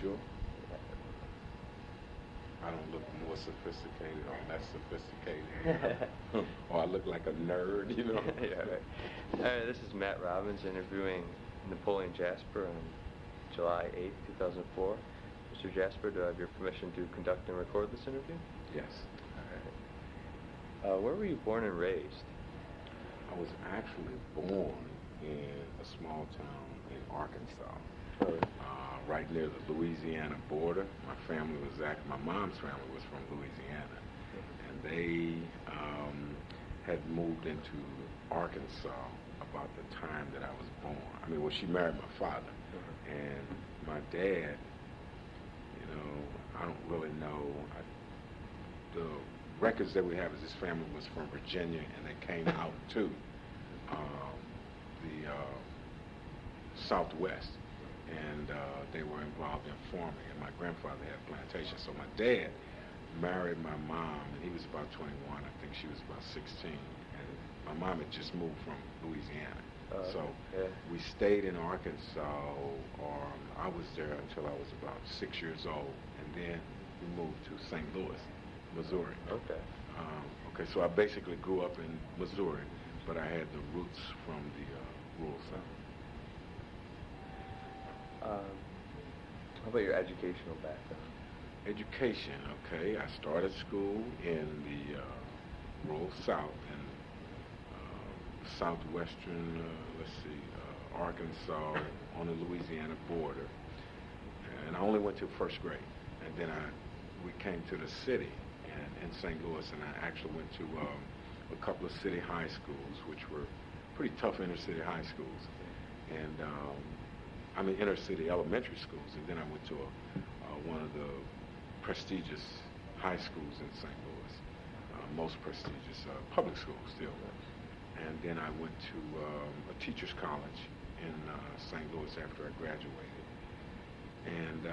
sure? I don't look more sophisticated or less sophisticated, or I look like a nerd, you know. Yeah, right. All right, this is Matt Robbins interviewing Napoleon Jasper on July 8th, 2004. Mr. Jasper, do I have your permission to conduct and record this interview? Yes. All right. Where were you born and raised? I was actually born in a small town in Arkansas. Oh. Right near the Louisiana border. My mom's family was from Louisiana, and they had moved into Arkansas about the time that I was born. I mean, well, she married my father, and my dad, you know, I don't really know. The records that we have is his family was from Virginia, and they came out to the Southwest. And they were involved in farming, and my grandfather had a plantation. So my dad married my mom, and he was about 21. I think she was about 16. And my mom had just moved from Louisiana. We stayed in Arkansas, or I was there until I was about 6 years old, and then we moved to St. Louis, Missouri. Okay. Okay, so I basically grew up in Missouri, but I had the roots from the rural South. How about your educational background? Education, okay. I started school in the rural South, in southwestern, Arkansas, on the Louisiana border. And I only went to first grade. And then we came to the city in St. Louis, and I actually went to a couple of city high schools, which were pretty tough inner city high schools. And inner city elementary schools, and then I went to one of the prestigious high schools in St. Louis, most prestigious public school still. And then I went to a teacher's college in St. Louis after I graduated. And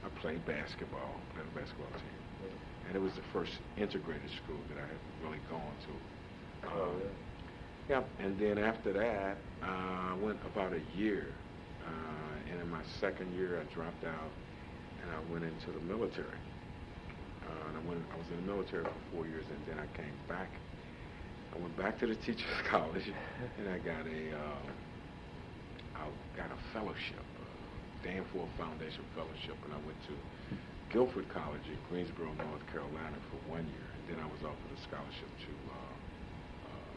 I played basketball, played a basketball team. And it was the first integrated school that I had really gone to. Yeah, and then after that, I went about a year. And in my second year, I dropped out, and I went into the military. I was in the military for 4 years, and then I came back. I went back to the teacher's college, and I got a fellowship, Danforth Foundation Fellowship, and I went to Guilford College in Greensboro, North Carolina for 1 year, and then I was offered a scholarship to.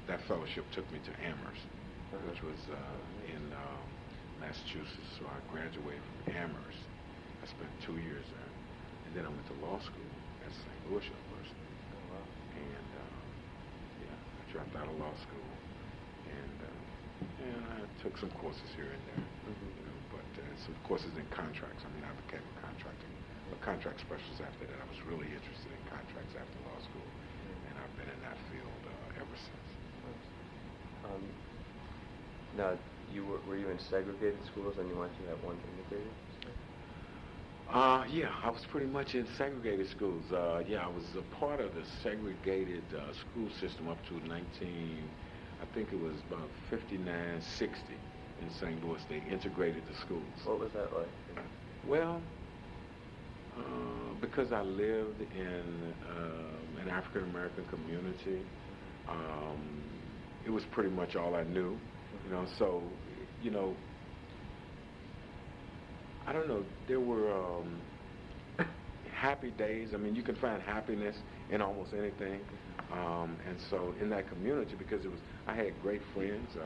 That fellowship took me to Amherst, which was in Massachusetts, so I graduated from Amherst. I spent 2 years there, and then I went to law school at St. Louis University. Oh, wow. And I dropped out of law school, and I took some courses here and there, but some courses in contracts. I became a contract specialist after that. I was really interested in contracts after law school, and I've been in that field ever since. Now, were you in segregated schools and you went to that one integrated? Yeah, I was pretty much in segregated schools. I was a part of the segregated school system up to I think it was about 59, 60 in St. Louis. They integrated the schools. What was that like? Well, because I lived in an African American community, it was pretty much all I knew, so, I don't know, there were happy days. You can find happiness in almost anything, and so in that community, because I had great friends.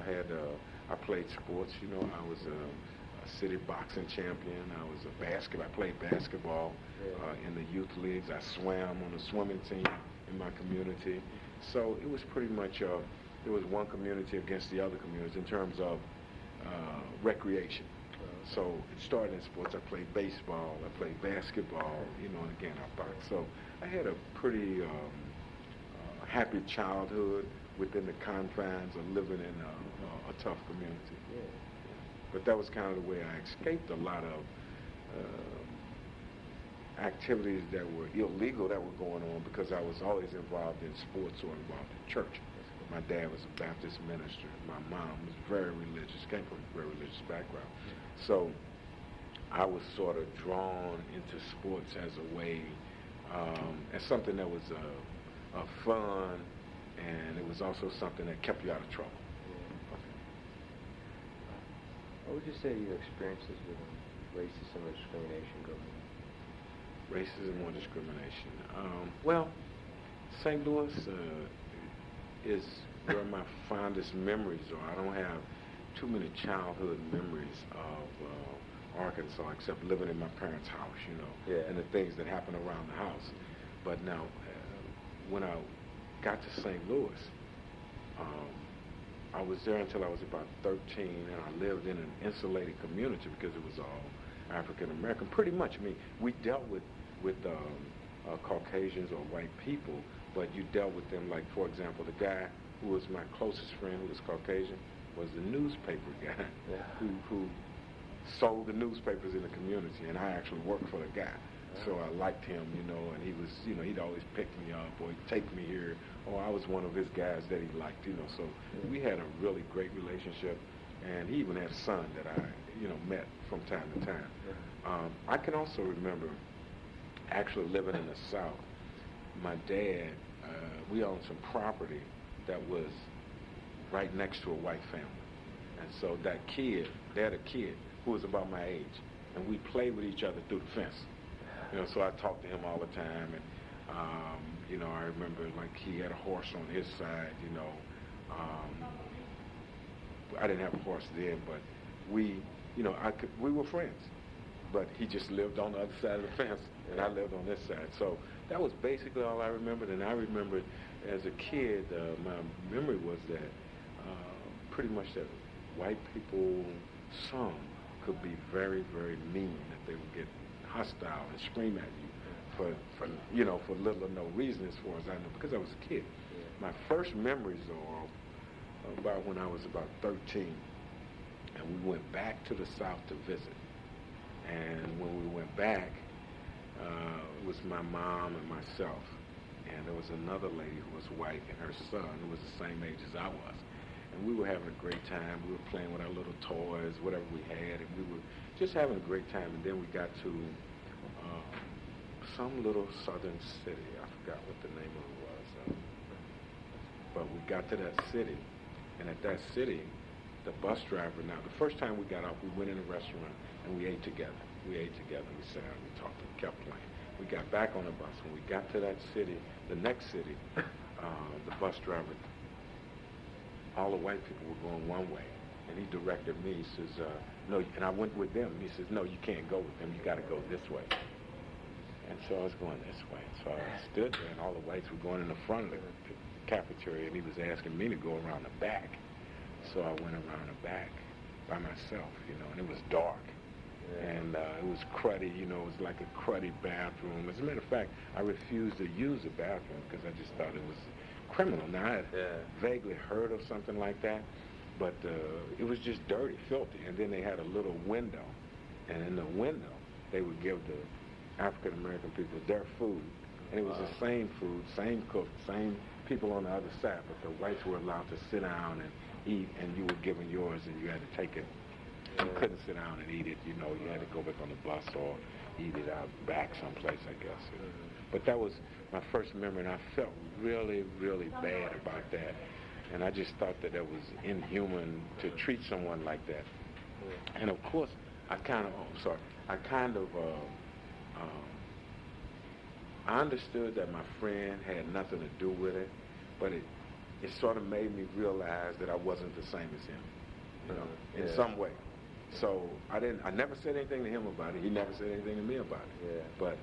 I played sports, I was a city boxing champion. I played basketball in the youth leagues. I swam on the swimming team in my community. So it was pretty much, there was one community against the other community in terms of recreation. So it started in sports. I played baseball, I played basketball, and again I boxed. So I had a pretty happy childhood within the confines of living in a tough community. Yeah. But that was kind of the way I escaped a lot of activities that were illegal that were going on, because I was always involved in sports or involved in church. My dad was a Baptist minister. My mom was very religious, came from a very religious background. So I was sort of drawn into sports as a way, as something that was fun, and it was also something that kept you out of trouble. What would you say your experiences with racism or discrimination growing up? Racism or discrimination? Well, St. Louis is where my fondest memories are. I don't have too many childhood memories of Arkansas, except living in my parents' house, and the things that happen around the house. But now, when I got to St. Louis, I was there until I was about 13, and I lived in an insulated community because it was all African American. Pretty much, I mean, we dealt with Caucasians or white people, but you dealt with them like, for example, the guy who was my closest friend, who was Caucasian, was the newspaper guy who sold the newspapers in the community, and I actually worked for the guy. So I liked him, and he was, he'd always pick me up or he'd take me here, or I was one of his guys that he liked, So we had a really great relationship, and he even had a son that I, met from time to time. I can also remember actually living in the South. My dad, we owned some property that was right next to a white family. And so that kid, they had a kid who was about my age, and we played with each other through the fence. So I talked to him all the time, and I remember like he had a horse on his side. I didn't have a horse then, but we were friends. But he just lived on the other side of the fence, and I lived on this side. So that was basically all I remembered. And I remembered as a kid, my memory was that pretty much that white people, some could be very, very mean, that they would get hostile and scream at you for little or no reason, as far as I know, because I was a kid. My first memories are about when I was about 13, and we went back to the South to visit. And when we went back, it was my mom and myself, and there was another lady who was white, and her son, who was the same age as I was. And we were having a great time. We were playing with our little toys, whatever we had, and we were just having a great time. And then we got to some little southern city. I forgot what the name of it was. But we got to that city, and at that city, the bus driver, now the first time we got off, we went in a restaurant, and we ate together. We sat down, we talked, and kept playing. We got back on the bus. When we got to that city, the next city, the bus driver, all the white people were going one way, and he directed me. He says, no, and I went with them. He says, no, you can't go with them. You got to go this way. And so I was going this way. So I stood there, and all the whites were going in the front of the cafeteria, and he was asking me to go around the back. So I went around the back by myself, and it was dark. And it was cruddy, it was like a cruddy bathroom. As a matter of fact, I refused to use the bathroom because I just thought it was criminal. Now, I had vaguely heard of something like that, but it was just dirty, filthy. And then they had a little window, and in the window, they would give the African-American people their food. And it was the same food, same cook, same people on the other side, but the whites were allowed to sit down and eat, and you were given yours, and you had to take it. You couldn't sit down and eat it, you had to go back on the bus or eat it out back someplace, I guess. But that was my first memory, and I felt really, really bad about that. And I just thought that was inhuman to treat someone like that. And of course, I understood that my friend had nothing to do with it, but it sort of made me realize that I wasn't the same as him, in some way. So I never said anything to him about it. He never said anything to me about it. But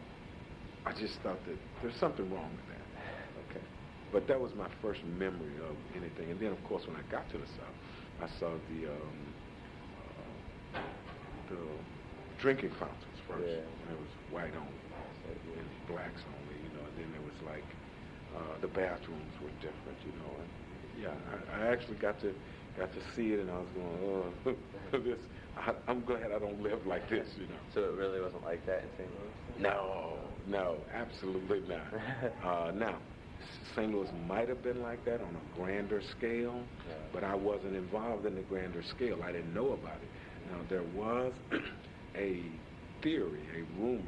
I just thought that there's something wrong with that. Okay. But that was my first memory of anything. And then, of course, when I got to the South, I saw the drinking fountains first. And it was white only and blacks only, and then there was like the bathrooms were different, And I actually got to see it, and I was going, oh, I'm glad I don't live like this, So it really wasn't like that in St. Louis? No, absolutely not. Now, St. Louis might have been like that on a grander scale, but I wasn't involved in the grander scale. I didn't know about it. Now, there was a theory, a rumor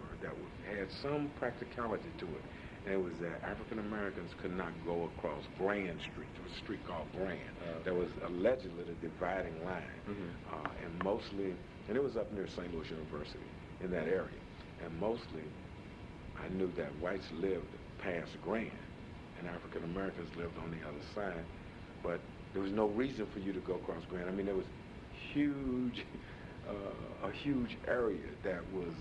had some practicality to it. And it was that African Americans could not go across Grand Street. There was a street called Grand. That was allegedly the dividing line. And it was up near St. Louis University in that area. And mostly, I knew that whites lived past Grand, and African Americans lived on the other side. But there was no reason for you to go across Grand. I mean, there was a huge area that was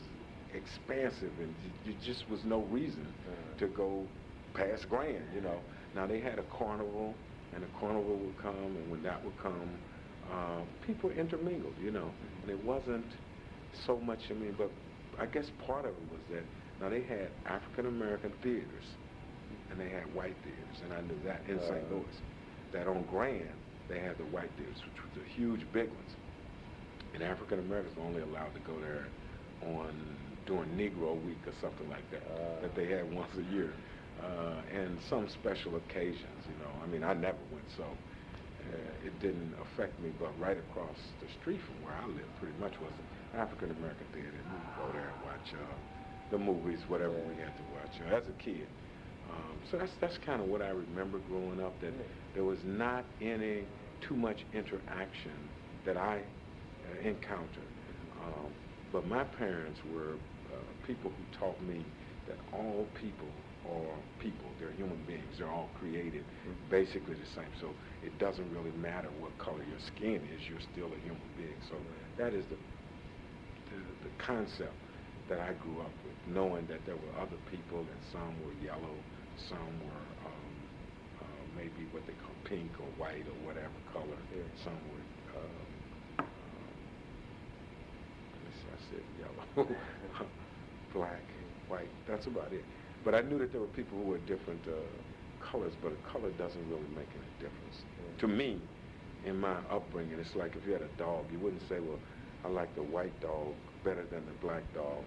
expansive, and there just was no reason to go past Grand, you know. Now, they had a carnival, and the carnival would come, and when that would come, people intermingled, you know. And it wasn't so much, I mean, but I guess part of it was that, now they had African-American theaters, and they had white theaters, and I knew that in St. Louis. That on Grand, they had the white theaters, which was the huge, big ones. And African Americans were only allowed to go there during Negro Week or something like that, that they had once a year, and some special occasions, you know. I mean, I never went, so it didn't affect me, but right across the street from where I lived pretty much was an African American theater, and we would go there and watch the movies, whatever we had to watch as a kid. So that's kind of what I remember growing up, that there was not any too much interaction that I encountered. But my parents were people who taught me that all people are people. They're human beings. They're all created basically the same. So it doesn't really matter what color your skin is. You're still a human being. So that is the concept that I grew up with, knowing that there were other people, and some were yellow, some were maybe what they call pink or white or whatever color. Some were, I said yellow, black, white, that's about it. But I knew that there were people who were different colors, but a color doesn't really make any difference. To me, in my upbringing, it's like if you had a dog, you wouldn't say, well, I like the white dog better than the black dog,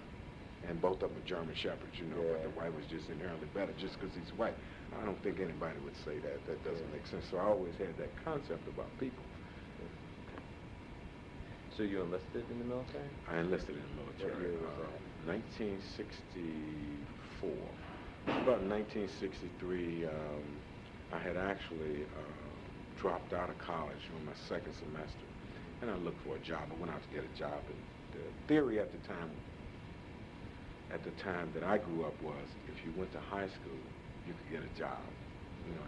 and both of them are German Shepherds, you know, but the white was just inherently better just because he's white. I don't think anybody would say that. That doesn't make sense. So I always had that concept about people. So you enlisted in the military? I enlisted in the military. What year was that? 1964. About 1963, I had actually dropped out of college on my second semester, and I looked for a job. I went out to get a job, and the theory at the time that I grew up was, if you went to high school, you could get a job. You know,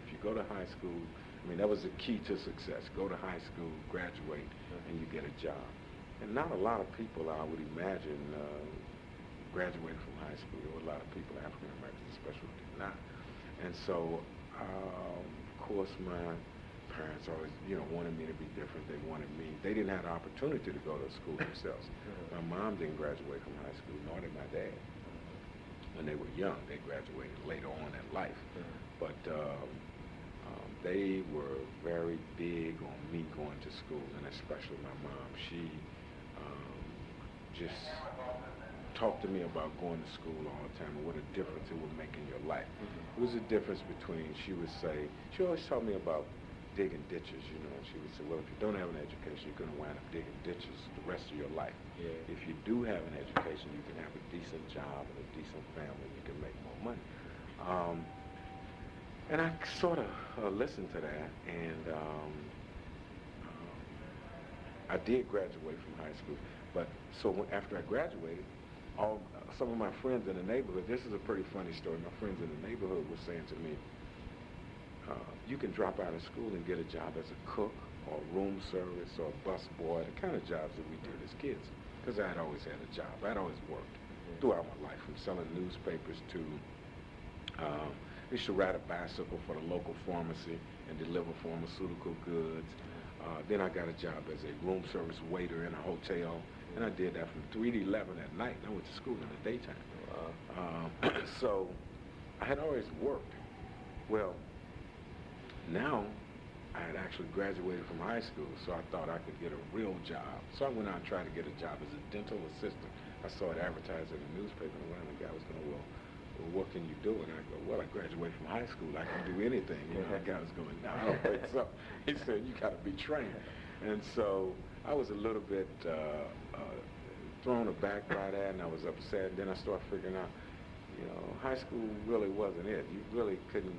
if you go to high school, I mean, that was the key to success. Go to high school, graduate, and you get a job. And not a lot of people, I would imagine, graduated from high school. There were a lot of people, African Americans especially, did not. And so, of course, my parents always, you know, wanted me to be different. They didn't have the opportunity to go to school themselves. My mom didn't graduate from high school, nor did my dad. When they were young, they graduated later on in life. But they were very big on me going to school, and especially my mom. She just talked to me about going to school all the time and what a difference it would make in your life. It was a difference between, she always taught me about digging ditches, you know, and she would say, well, if you don't have an education, you're going to wind up digging ditches the rest of your life. If you do have an education, you can have a decent job and a decent family, you can make more money. And I sort of listened to that, and I did graduate from high school. But so after I graduated, some of my friends in the neighborhood, this is a pretty funny story, my friends in the neighborhood were saying to me, you can drop out of school and get a job as a cook or room service or bus boy, the kind of jobs that we did as kids, because I had always had a job. I had always worked throughout my life, from selling newspapers to, I used to ride a bicycle for the local pharmacy and deliver pharmaceutical goods. Then I got a job as a room service waiter in a hotel, and I did that from 3 to 11 at night. I went to school in the daytime. So I had always worked. Well, now I had actually graduated from high school, so I thought I could get a real job. So I went out and tried to get a job as a dental assistant. I saw it advertised in the newspaper, and one of the guys was going, well, what can you do? And I go, well, I graduated from high school. I can do anything. You know, the guy was going, no, I don't think so. He said, you got to be trained. And so I was a little bit thrown aback by that, and I was upset. And then I started figuring out, high school really wasn't it. You really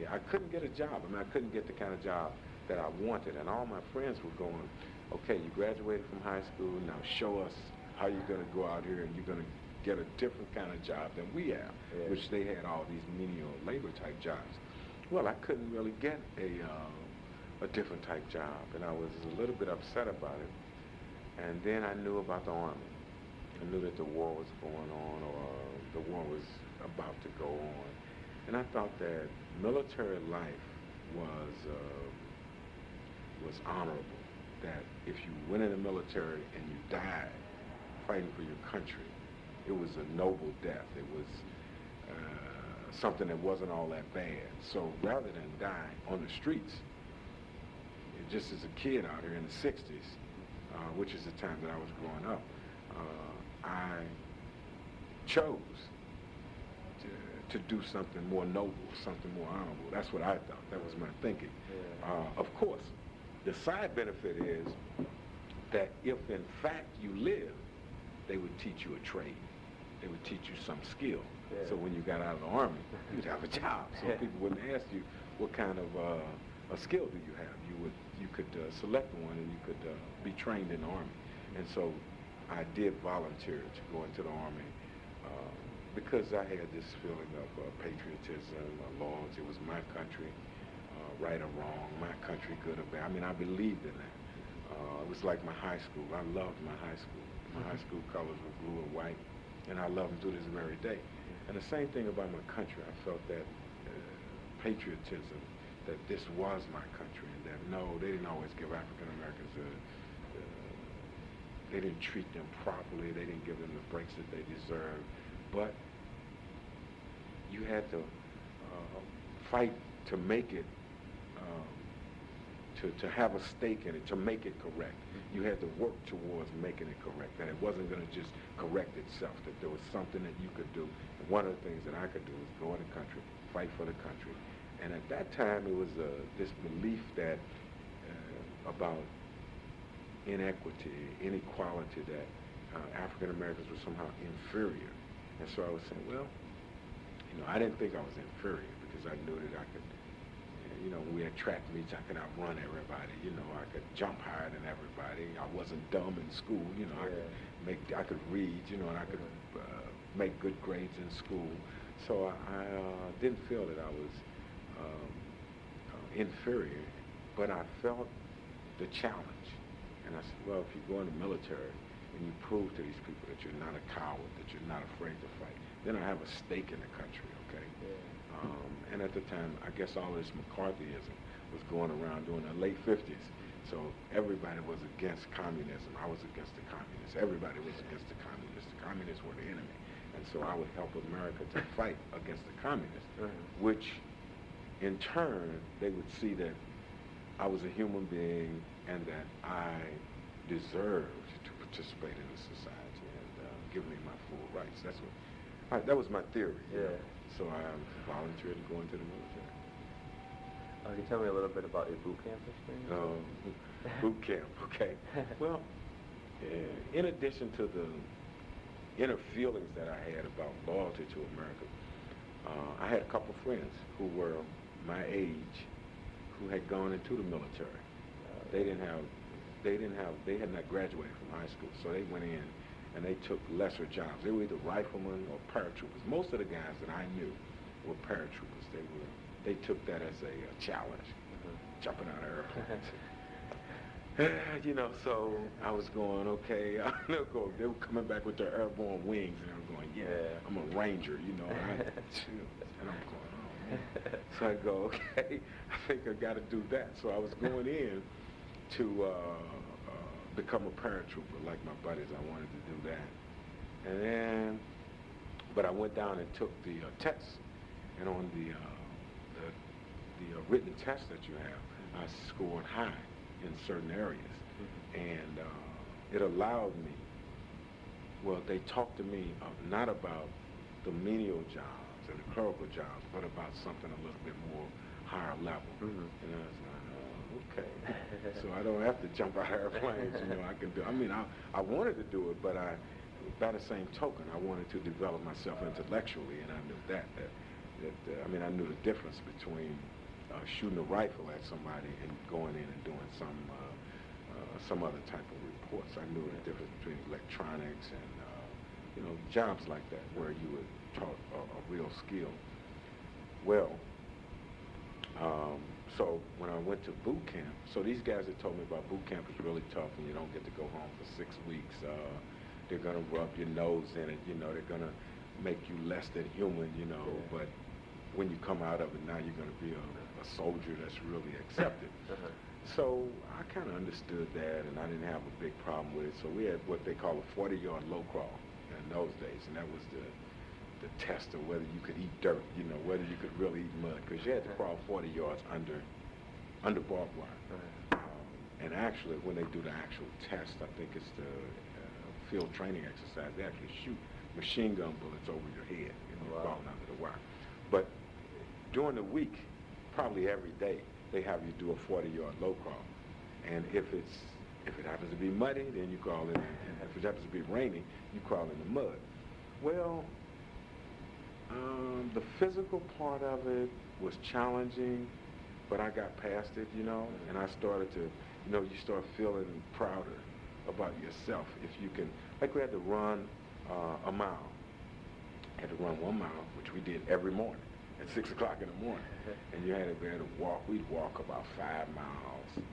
I couldn't get a job. I mean, I couldn't get the kind of job that I wanted. And all my friends were going, okay, you graduated from high school, now show us how you're going to go out here and you're going to get a different kind of job than we have, which they had all these menial labor type jobs. Well, I couldn't really get a different type job, and I was a little bit upset about it. And then I knew about the Army. I knew that the war was going on, or the war was about to go on. And I thought that military life was honorable, that if you went in the military and you died fighting for your country, it was a noble death. It was something that wasn't all that bad. So rather than die on the streets, just as a kid out here in the 60s, which is the time that I was growing up, I chose to do something more noble, something more honorable. That's what I thought. That was my thinking. Of course, the side benefit is that if in fact you live, they would teach you a trade. They would teach you some skill. So when you got out of the Army, you'd have a job. So people wouldn't ask you, what kind of a skill do you have? You could select one, and you could be trained in the Army. And so I did volunteer to go into the Army because I had this feeling of patriotism, loyalty. It was my country, right or wrong, my country, good or bad. I mean, I believed in that. It was like my high school. I loved my high school. My high school colors were blue and white, and I love them to this very day. And the same thing about my country. I felt that patriotism, that this was my country, and that no, they didn't always give African Americans they didn't treat them properly, they didn't give them the breaks that they deserved, but you had to fight to make it, to have a stake in it, to make it correct. You had to work towards making it correct, that it wasn't going to just correct itself, that there was something that you could do. And one of the things that I could do was go in the country, fight for the country. And at that time, it was this belief that about inequity, inequality, that African Americans were somehow inferior. And so I was saying, well, I didn't think I was inferior because I knew that I could, when we had track meets, I could outrun everybody. I could jump higher than everybody. I wasn't dumb in school. I could read. And I could make good grades in school. So I didn't feel that I was inferior, but I felt the challenge. And I said, well, if you go in the military and you prove to these people that you're not a coward, that you're not afraid to fight, then I have a stake in the country, okay? And at the time, I guess all this McCarthyism was going around during the late 50s. So everybody was against communism. I was against the communists. Everybody was against the communists. The communists were the enemy. And so I would help America to fight against the communists, which in turn, they would see that I was a human being and that I deserved to participate in the society and give me my full rights. That was my theory. So I volunteered to go into the military. Can you tell me a little bit about your boot camp experience? Boot camp, okay. Well, in addition to the inner feelings that I had about loyalty to America, I had a couple of friends who were my age who had gone into the military. They had not graduated from high school, so they went in and they took lesser jobs. They were either riflemen or paratroopers. Most of the guys that I knew were paratroopers. They took that as a challenge, jumping out of airplanes. So I was going, okay. They were coming back with their airborne wings, and I was going, I'm a Ranger, and I'm going, oh, man. So I go, okay, I think I got to do that. So I was going in to become a paratrooper like my buddies. I wanted to do that. But I went down and took the tests, and on the written test that you have, I scored high in certain areas, and it allowed me, they talked to me not about the menial jobs and the clerical jobs, but about something a little bit more higher level. And I was like, okay, so I don't have to jump out of airplanes, I can do. I wanted to do it, but by the same token, I wanted to develop myself intellectually, and I knew I mean, I knew the difference between shooting a rifle at somebody and going in and doing some other type of reports. I knew the difference between electronics and jobs like that where you were taught a real skill. Well, so when I went to boot camp, so these guys had told me about boot camp is really tough and you don't get to go home for 6 weeks. They're going to rub your nose in it, they're going to make you less than human, but when you come out of it, now you're going to be a soldier that's really accepted. So I kind of understood that, and I didn't have a big problem with it. So we had what they call a 40-yard low crawl in those days, and that was the test of whether you could eat dirt, whether you could really eat mud, because you had to crawl 40 yards under barbed wire. And actually, when they do the actual test, I think it's the field training exercise, they actually shoot machine gun bullets over your head, crawling under the wire. But during the week, probably every day, they have you do a 40-yard low crawl. And if it happens to be muddy, then you crawl in, and if it happens to be rainy, you crawl in the mud. Well, the physical part of it was challenging, but I got past it, and I started to, you start feeling prouder about yourself if you can. Like we had to run a mile. Had to run 1 mile, which we did every morning at 6 o'clock in the morning. And you had to be able to walk. We'd walk about 5 miles.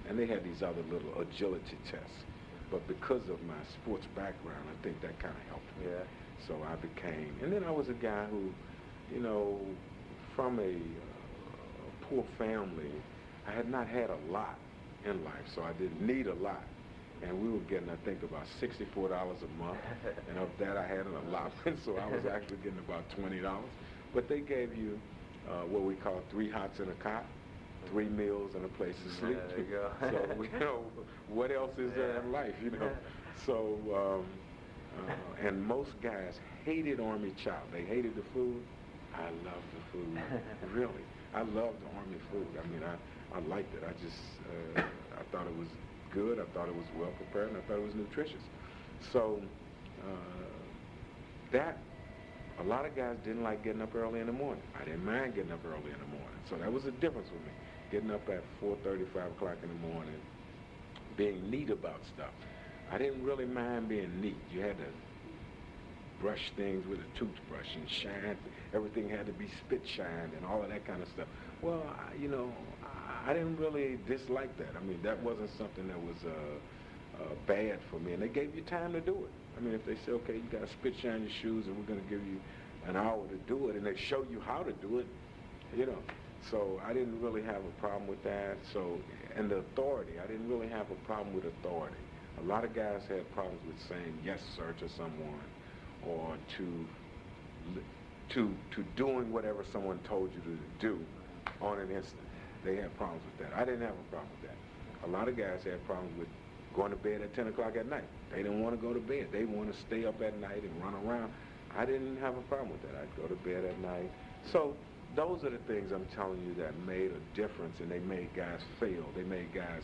And they had these other little agility tests. But because of my sports background, I think that kind of helped me. Yeah. So I became, and then I was a guy who, from a poor family, I had not had a lot in life, so I didn't need a lot. And we were getting, I think, about $64 a month, and of that I had an allowance, so I was actually getting about $20. But they gave you what we call 3 hots in a cot, 3 meals and a place to sleep. There you go. So, what else is there in life, So, and most guys hated Army chow. They hated the food. I loved the food, really. I loved the Army food. I mean, I liked it. I just, I thought it was good. I thought it was well prepared, and I thought it was nutritious. So a lot of guys didn't like getting up early in the morning. I didn't mind getting up early in the morning. So that was the difference with me. Getting up at 4:30, 5 o'clock in the morning, being neat about stuff. I didn't really mind being neat. You had to brush things with a toothbrush and shine. Everything had to be spit shined and all of that kind of stuff. Well, I didn't really dislike that. I mean, that wasn't something that was bad for me. And they gave you time to do it. I mean, if they say, okay, you got to spit shine your shoes and we're going to give you an hour to do it, and they show you how to do it, So I didn't really have a problem with that. So, and the authority, I didn't really have a problem with authority. A lot of guys had problems with saying yes, sir, to someone, or to doing whatever someone told you to do on an instant. They had problems with that. I didn't have a problem with that. A lot of guys had problems with going to bed at 10 o'clock at night. They didn't want to go to bed. They want to stay up at night and run around. I didn't have a problem with that. I'd go to bed at night. So those are the things I'm telling you that made a difference, and they made guys fail. They made guys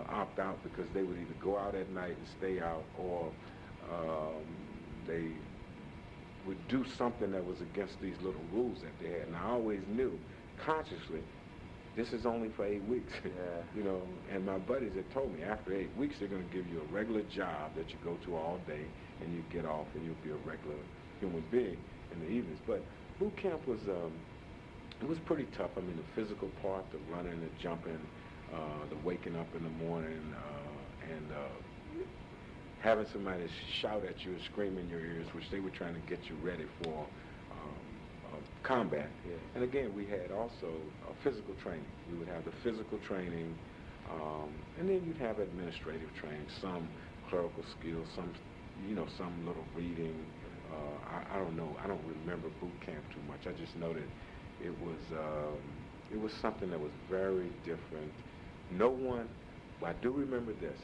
opt out because they would either go out at night and stay out, or they would do something that was against these little rules that they had. And I always knew, consciously, this is only for 8 weeks. Yeah. And my buddies had told me after 8 weeks they're going to give you a regular job that you go to all day, and you get off and you'll be a regular human being in the evenings. But boot camp was it was pretty tough. I mean, the physical part, the running, the jumping, the waking up in the morning, and having somebody shout at you and scream in your ears, which they were trying to get you ready for combat. Yeah. And again, we had also physical training. We would have the physical training, and then you'd have administrative training, some clerical skills, some little reading. I don't know. I don't remember boot camp too much. I just know that it was something that was very different. No one, but I do remember this.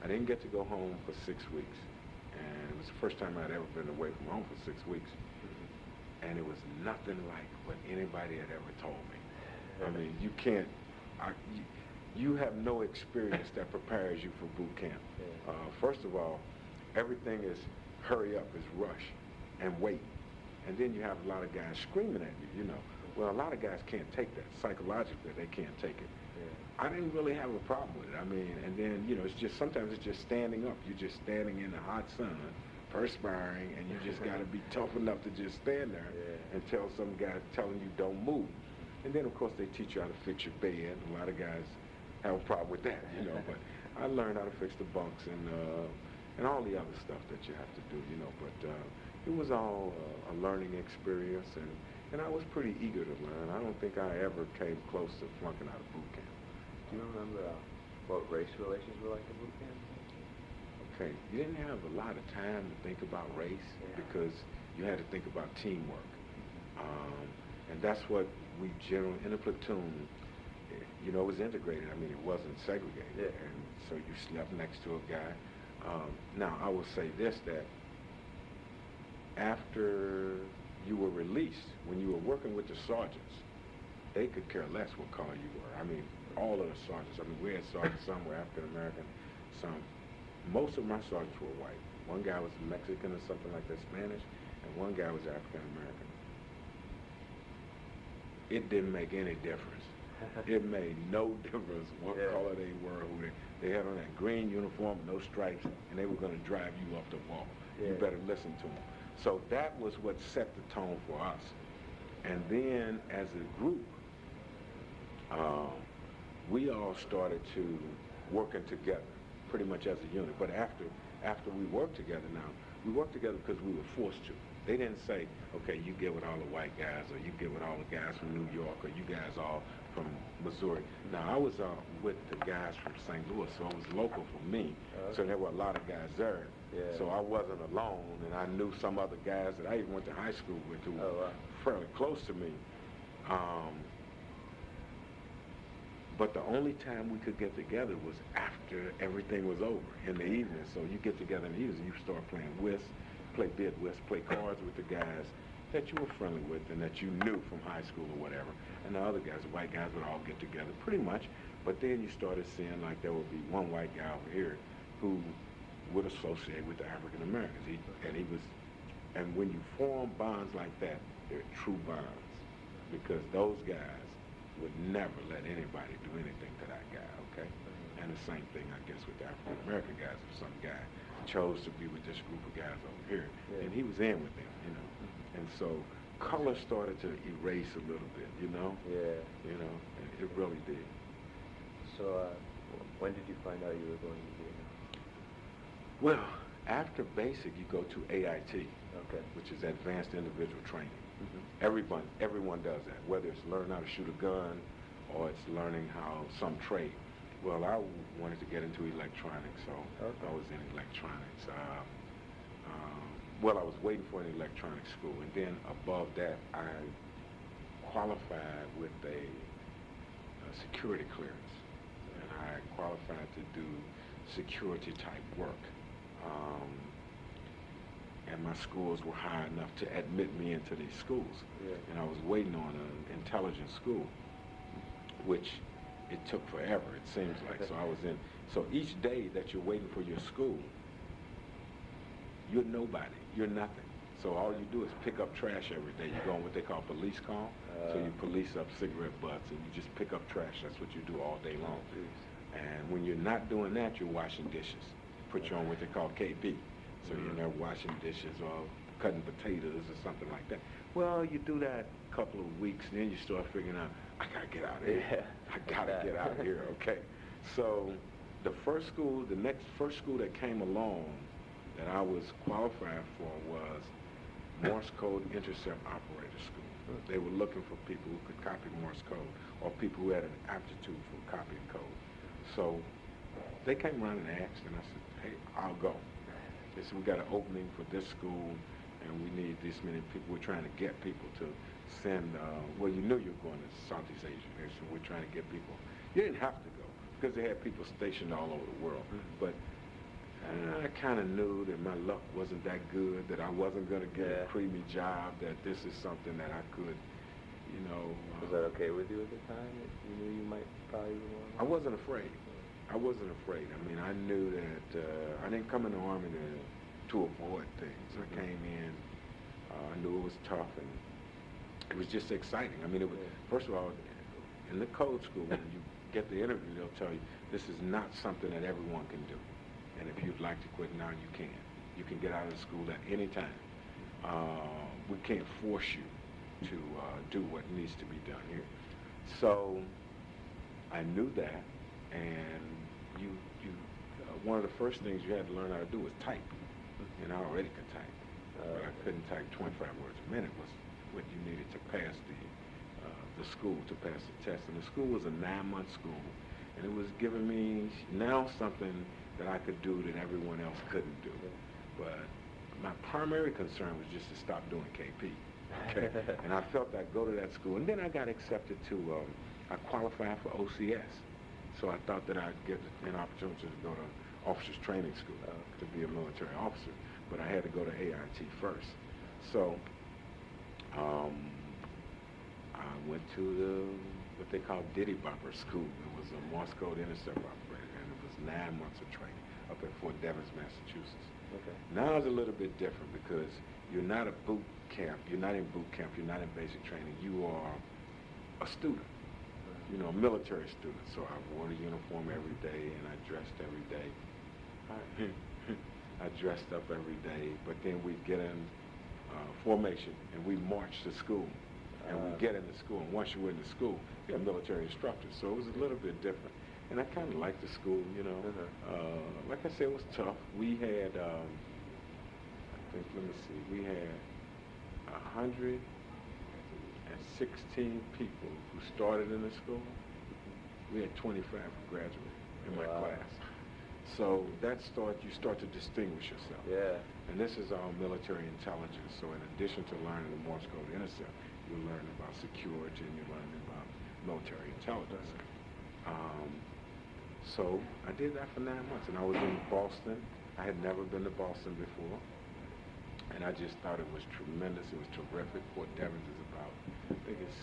I didn't get to go home for 6 weeks, and it was the first time I'd ever been away from home for 6 weeks. And it was nothing like what anybody had ever told me. I mean, you have no experience that prepares you for boot camp. First of all, everything is hurry up, is rush, and wait. And then you have a lot of guys screaming at you, you know. Well, a lot of guys can't take that. Psychologically, they can't take it. Yeah. I didn't really have a problem with it. I mean, and then, you know, it's just, sometimes it's just standing up. You're just standing in the hot sun, perspiring, and you just got to be tough enough to just stand there until some guy telling you don't move. And then, of course, they teach you how to fix your bed. A lot of guys have a problem with that, you know, but I learned how to fix the bunks and all the other stuff that you have to do, you know, but it was all a learning experience, and I was pretty eager to learn. I don't think I ever came close to flunking out of boot camp. Do you remember what race relations were like at boot camp? Okay, you didn't have a lot of time to think about race because you had to think about teamwork. And that's what we generally, in a platoon, you know, it was integrated. I mean, it wasn't segregated. Yeah. And so you slept next to a guy. Now, I will say this, that after you were released, when you were working with the sergeants, they could care less what color you were. I mean, all of the sergeants. I mean, we had sergeants, some were African-American, some. Most of my sergeants were white. One guy was Mexican or something like that, Spanish, and one guy was African-American. It didn't make any difference. It made no difference what color they were, who they had on that green uniform, no stripes, and they were going to drive you up the wall. You better listen to them. So that was what set the tone for us. And then as a group, we all started to working together, pretty much as a unit. But after we worked together now, we worked together because we were forced to. They didn't say, okay, you get with all the white guys, or you get with all the guys from New York, or you guys all from Missouri. Now, I was with the guys from St. Louis, so it was local for me. So there were a lot of guys there. So I wasn't alone, and I knew some other guys that I even went to high school with who were fairly close to me. But the only time we could get together was after everything was over, in the evening. So you get together in the evening, you start playing whist, play bid whist, play cards with the guys that you were friendly with and that you knew from high school or whatever. And the other guys, the white guys, would all get together pretty much. But then you started seeing like there would be one white guy over here who would associate with the African Americans. And when you form bonds like that, they're true bonds, because those guys would never let anybody do anything to that guy, okay? And the same thing, I guess, with the African American guys. If some guy chose to be with this group of guys over here, and he was in with them, you know. And so color started to erase a little bit, you know? You know, and it really did. So when did you find out you were going to Vietnam? Well, after basic, you go to AIT, which is Advanced Individual Training. Everyone does that, whether it's learning how to shoot a gun or it's learning how some trade. Well, I wanted to get into electronics, so I was in electronics. Well, I was waiting for an electronics school, and then above that, I qualified with a security clearance, and I qualified to do security type work. And my scores were high enough to admit me into these schools. And I was waiting on an intelligence school, which it took forever, it seems like. So I was in. So each day that you're waiting for your school, you're nobody. You're nothing. So all you do is pick up trash every day. You go on what they call police call. So you police up cigarette butts, and you just pick up trash. That's what you do all day long. And when you're not doing that, you're washing dishes. Put you on what they call KP. So you're there washing dishes or cutting potatoes or something like that. Well, you do that a couple of weeks, and then you start figuring out, I gotta get out of here. I gotta get out of here, okay? So the first school that came along that I was qualified for was Morse Code Intercept Operator School. They were looking for people who could copy Morse code or people who had an aptitude for copying code. So they came around and asked, and I said, hey, I'll go. They said, we got an opening for this school, and we need this many people. We're trying to get people to send, well, you knew you were going to Southeast Asia. They said, we're trying to get people. You didn't have to go, because they had people stationed all over the world. But I kind of knew that my luck wasn't that good, that I wasn't going to get a creamy job, that this is something that I could, you know. Was that okay with you at the time? That you knew you might probably want? I wasn't afraid. I wasn't afraid. I mean, I knew that I didn't come in the Army to avoid things. I came in, I knew it was tough, and it was just exciting. I mean, it was, first of all, in the code school, when you get the interview, they'll tell you this is not something that everyone can do. And if you'd like to quit now, you can. You can get out of school at any time. We can't force you to do what needs to be done here. So I knew that, and one of the first things you had to learn how to do was type. And I already could type, but I couldn't type 25 words a minute was what you needed to pass the school, to pass the test. And the school was a 9-month school, and it was giving me now something that I could do that everyone else couldn't do. But my primary concern was just to stop doing KP. Okay, and I felt I'd go to that school, and then I got accepted to, I qualified for OCS. So I thought that I'd get an opportunity to go to officers training school to be a military officer, but I had to go to AIT first. So I went to what they call Diddy Bopper School. It was a Morse code intercept operator, and it was 9 months of training up at Fort Devens, Massachusetts. Okay. Now it's a little bit different because you're not a boot camp, you're not in boot camp, you're not in basic training, you are a student. You know, a military student. So I wore the uniform every day, and I dressed every day. I dressed up every day, but then we'd get in formation, and we marched to school. And we get into school, and once you were in the school, you're a military instructor. So it was a little bit different. And I kind of liked the school, you know. Like I said, it was tough. We had, I think, let me see, we had 116 people who started in the school. We had 25 who graduated in my class. So you start to distinguish yourself. Yeah. And this is all military intelligence. So in addition to learning the Morse code intercept, you're learning about security and you're learning about military intelligence. So I did that for 9 months, and I was in Boston. I had never been to Boston before, and I just thought it was tremendous. It was terrific. Fort Devens is about, I think it's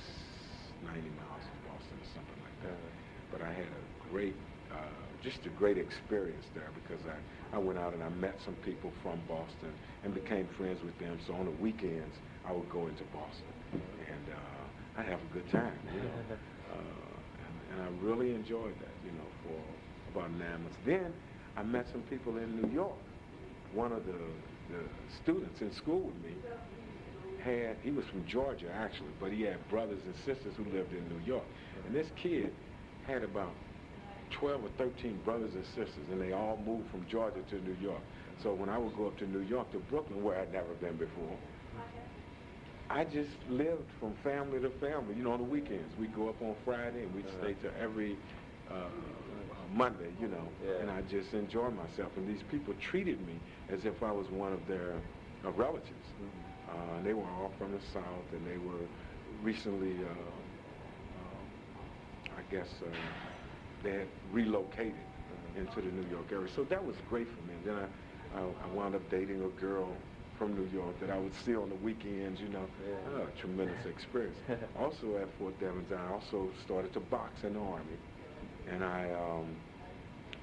90 miles from Boston or something like that. But I had a great, just a great experience there because I went out and I met some people from Boston and became friends with them. So on the weekends, I would go into Boston, and I'd have a good time, you know. And I really enjoyed that, you know, for about 9 months. Then I met some people in New York. One of the students in school with me he was from Georgia actually, but he had brothers and sisters who lived in New York. And this kid had about 12 or 13 brothers and sisters, and they all moved from Georgia to New York. So when I would go up to New York, to Brooklyn, where I'd never been before, I just lived from family to family. You know, on the weekends, we'd go up on Friday, and we'd stay till every Monday, you know, and I just enjoyed myself. And these people treated me as if I was one of their relatives. They were all from the South, and they were recently, I guess, they had relocated into the New York area. So that was great for me. And then I wound up dating a girl from New York that I would see on the weekends, you know. Tremendous experience. Also at Fort Devens, I also started to box in the Army. And I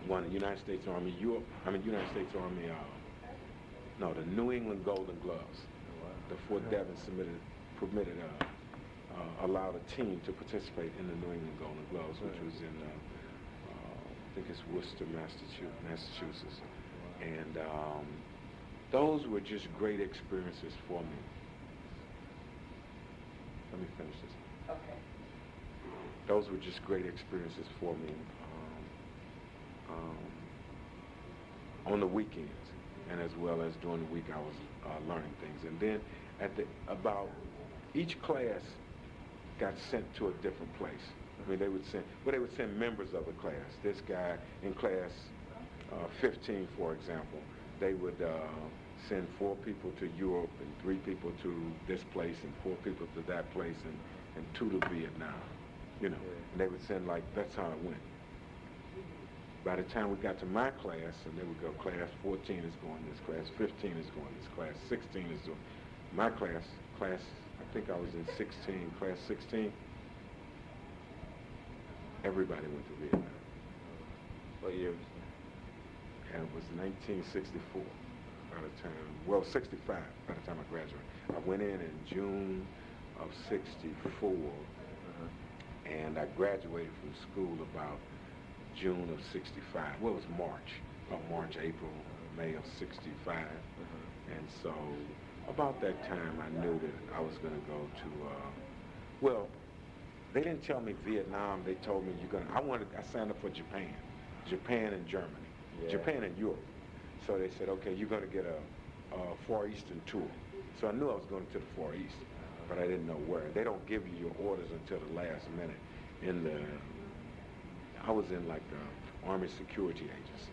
won the United States Army, the New England Golden Gloves. The Fort Devens allowed a team to participate in the New England Golden Gloves, which was in, I think it's Worcester, Massachusetts. And those were just great experiences for me. Let me finish this. Okay. Those were just great experiences for me on the weekends, and as well as during the week I was learning things. And then about each class got sent to a different place. I mean, they would send members of the class. This guy in class 15, for example, they would send 4 people to Europe and 3 people to this place and 4 people to that place and 2 to Vietnam, you know. And they would send, like, that's how it went. By the time we got to my class, and they would go, class 14 is going this, class 15 is going this, class 16 is doing. My class, I think I was in 16, class 16, everybody went to Vietnam. What year was that? And it was 1964 by the time, well, 65 by the time I graduated. I went in June of 64, and I graduated from school about June of 65. Well, it was about March, April, May of 65. And so about that time, I knew that I was going to go to, well, they didn't tell me Vietnam. They told me I signed up for Japan and Germany, Japan and Europe. So they said, okay, you're going to get a Far Eastern tour. So I knew I was going to the Far East, but I didn't know where. They don't give you your orders until the last minute. I was in like the Army Security Agency.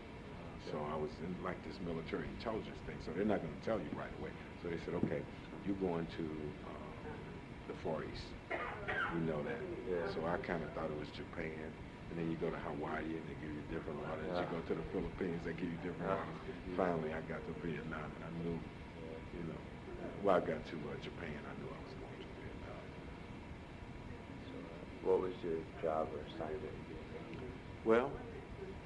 So I was in like this military intelligence thing. So they're not going to tell you right away. So they said, okay, you're going to the Far East. We know that. Yeah. So I kind of thought it was Japan. And then you go to Hawaii and they give you different orders. You go to the Philippines, they give you different orders. Finally, I got to Vietnam and I knew, well, I got to Japan, I knew I was going to Vietnam. So, what was your job or assignment? Well,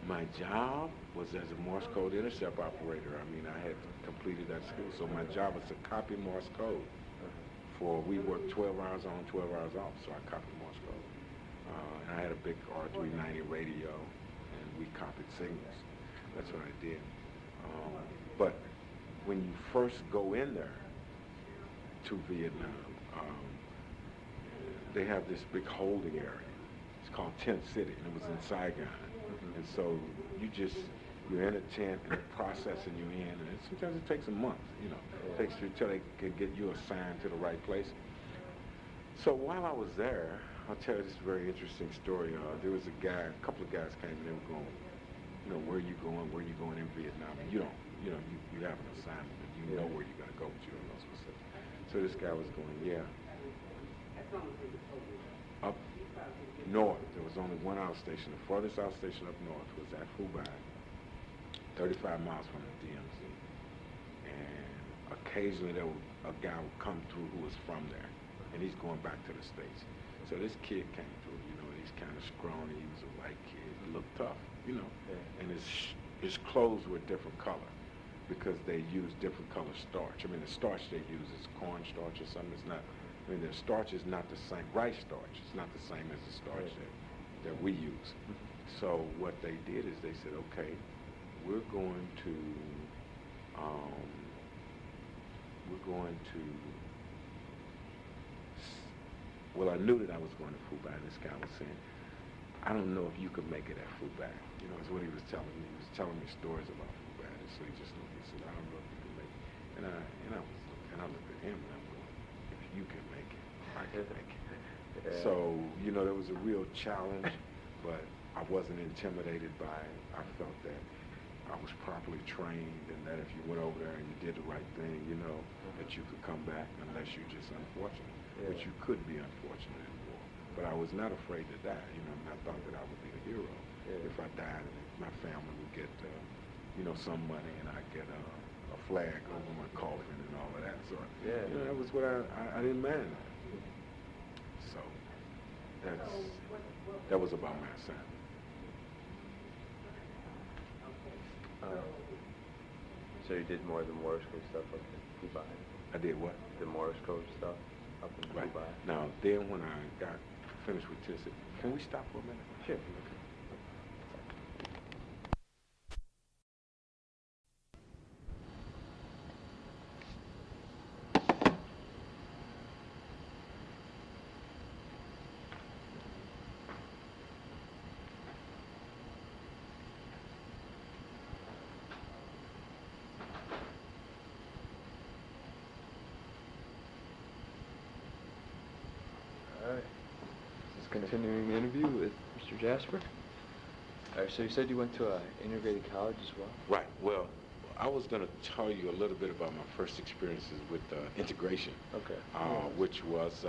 my job was as a Morse code intercept operator. I mean, I had completed that school, so my job was to copy Morse code. We worked 12 hours on, 12 hours off, so I copied Morse code. And I had a big R390 radio, and we copied signals. That's what I did. But when you first go in there to Vietnam, they have this big holding area. It's called Tent City, and it was in Saigon. And so you're in a tent, and they're processing you in, and sometimes it takes a month, It takes you until they can get you assigned to the right place. So while I was there, I'll tell you this very interesting story. There was a couple of guys came and they were going, where are you going in Vietnam? And you have an assignment, and you know where you're going to go, but you don't know specific. So this guy was going, up north. There was only one outstation. The farthest outstation up north was at Phu Bai, 35 miles from the DMZ. And occasionally a guy would come through who was from there, and he's going back to the States. So this kid came through, he's kind of scrawny. He was a white kid. He looked tough, and his clothes were a different color because they use different color starch. I mean, the starch they use is cornstarch or something. It's not, the starch is not the same. Rice starch is not the same as the starch that we use. So what they did is they said, okay, we're going to well, I knew that I was going to Phu Bai, and this guy was saying, I don't know if you could make it at Phu Bai. Is what he was telling me. He was telling me stories about Phu Bai, and so he said, I don't know if you can make it. And I looked at him, and I'm going, if you can make it, I can make it. Yeah. So, there was a real challenge, but I wasn't intimidated by it. I felt that I was properly trained, and that if you went over there and you did the right thing, that you could come back unless you're just unfortunate, which you could be unfortunate in war. But I was not afraid to die. I thought that I would be a hero if I died, and my family would get, some money, and I'd get a flag over my coffin and all of that. So, that was what I didn't mind. So that was about my assignment. So you did more of the Morse code stuff up in Phu Bai? I did what? The Morse code stuff up in Phu Bai. Now, then when I got finished with this, can we stop for a minute? Sure. Continuing the interview with Mr. Jasper. All right, so you said you went to an integrated college as well? Right. Well, I was going to tell you a little bit about my first experiences with integration, which was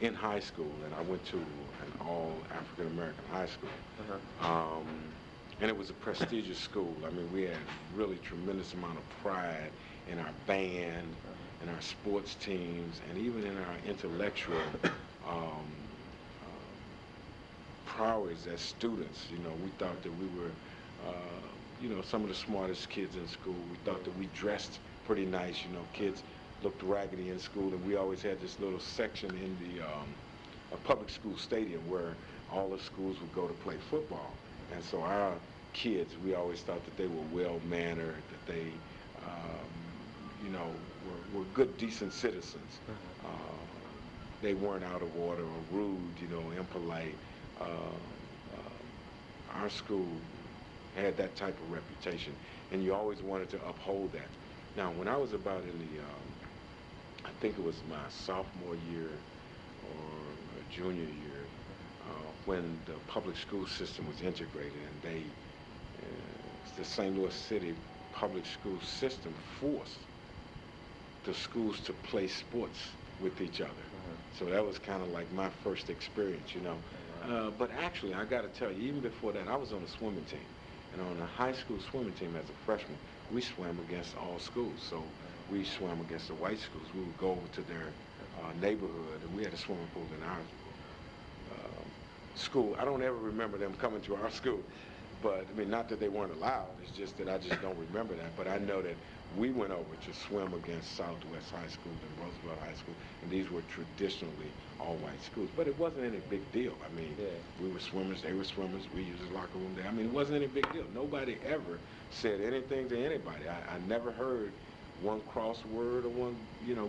in high school, and I went to an all African-American high school. And it was a prestigious school. I mean, we had really tremendous amount of pride in our band, in our sports teams, and even in our intellectual prowess as students. We thought that we were some of the smartest kids in school. We thought that we dressed pretty nice. Kids looked raggedy in school, and we always had this little section in the a public school stadium where all the schools would go to play football. And so our kids, we always thought that they were well-mannered, that they, were good, decent citizens. They weren't out of order or rude, impolite. Our school had that type of reputation, and you always wanted to uphold that. Now, when I was about in the, I think it was my sophomore year or junior year, when the public school system was integrated, and the St. Louis City public school system forced the schools to play sports with each other. So that was kind of like my first experience, But actually, I got to tell you, even before that, I was on a swimming team. And on a high school swimming team as a freshman, we swam against all schools. So we swam against the white schools. We would go over to their neighborhood, and we had a swimming pool in our school. I don't ever remember them coming to our school. But, not that they weren't allowed. It's just that I just don't remember that. But I know that we went over to swim against Southwest High School and Roosevelt High School, and these were traditionally all-white schools. But it wasn't any big deal. We were swimmers, they were swimmers, we used the locker room there. It wasn't any big deal. Nobody ever said anything to anybody. I never heard one cross word or one,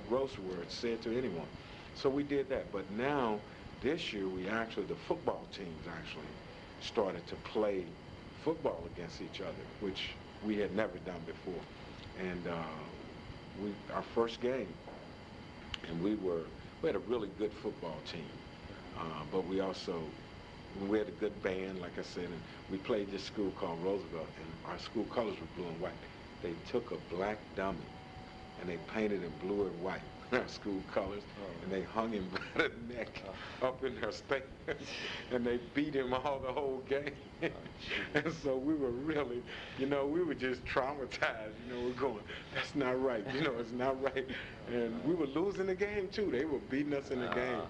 gross word said to anyone. So we did that. But now, this year, the football teams actually started to play football against each other, which we had never done before. And our first game, and we had a really good football team, but we had a good band, like I said, and we played this school called Roosevelt, and our school colors were blue and white. They took a black dummy, and they painted it blue and white, our school colors, and they hung him by the neck up in their stands, and they beat him the whole game. And so we were really, we were just traumatized. We're going, that's not right. It's not right. And we were losing the game too. They were beating us in the game.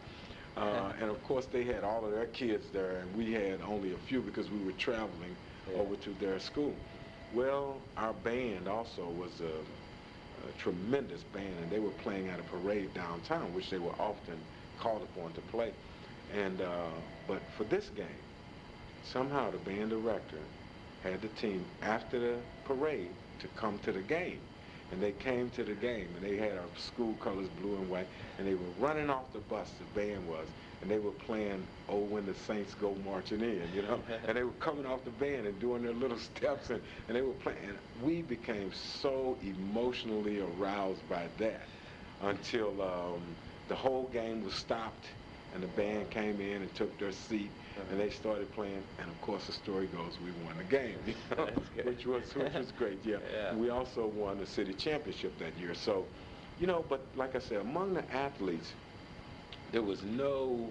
And of course they had all of their kids there, and we had only a few because we were traveling over to their school. Well, our band also was a tremendous band, and they were playing at a parade downtown, which they were often called upon to play. And but for this game, somehow the band director had the team after the parade to come to the game. And they came to the game, and they had our school colors blue and white, and they were running off the bus, the band was, and they were playing "Oh, When the Saints Go Marching In," and they were coming off the band and doing their little steps, and they were playing. And we became so emotionally aroused by that until the whole game was stopped, and the band came in and took their seat, and they started playing, and of course the story goes we won the game, which was great, yeah. And we also won the city championship that year. So, but like I said, among the athletes, there was no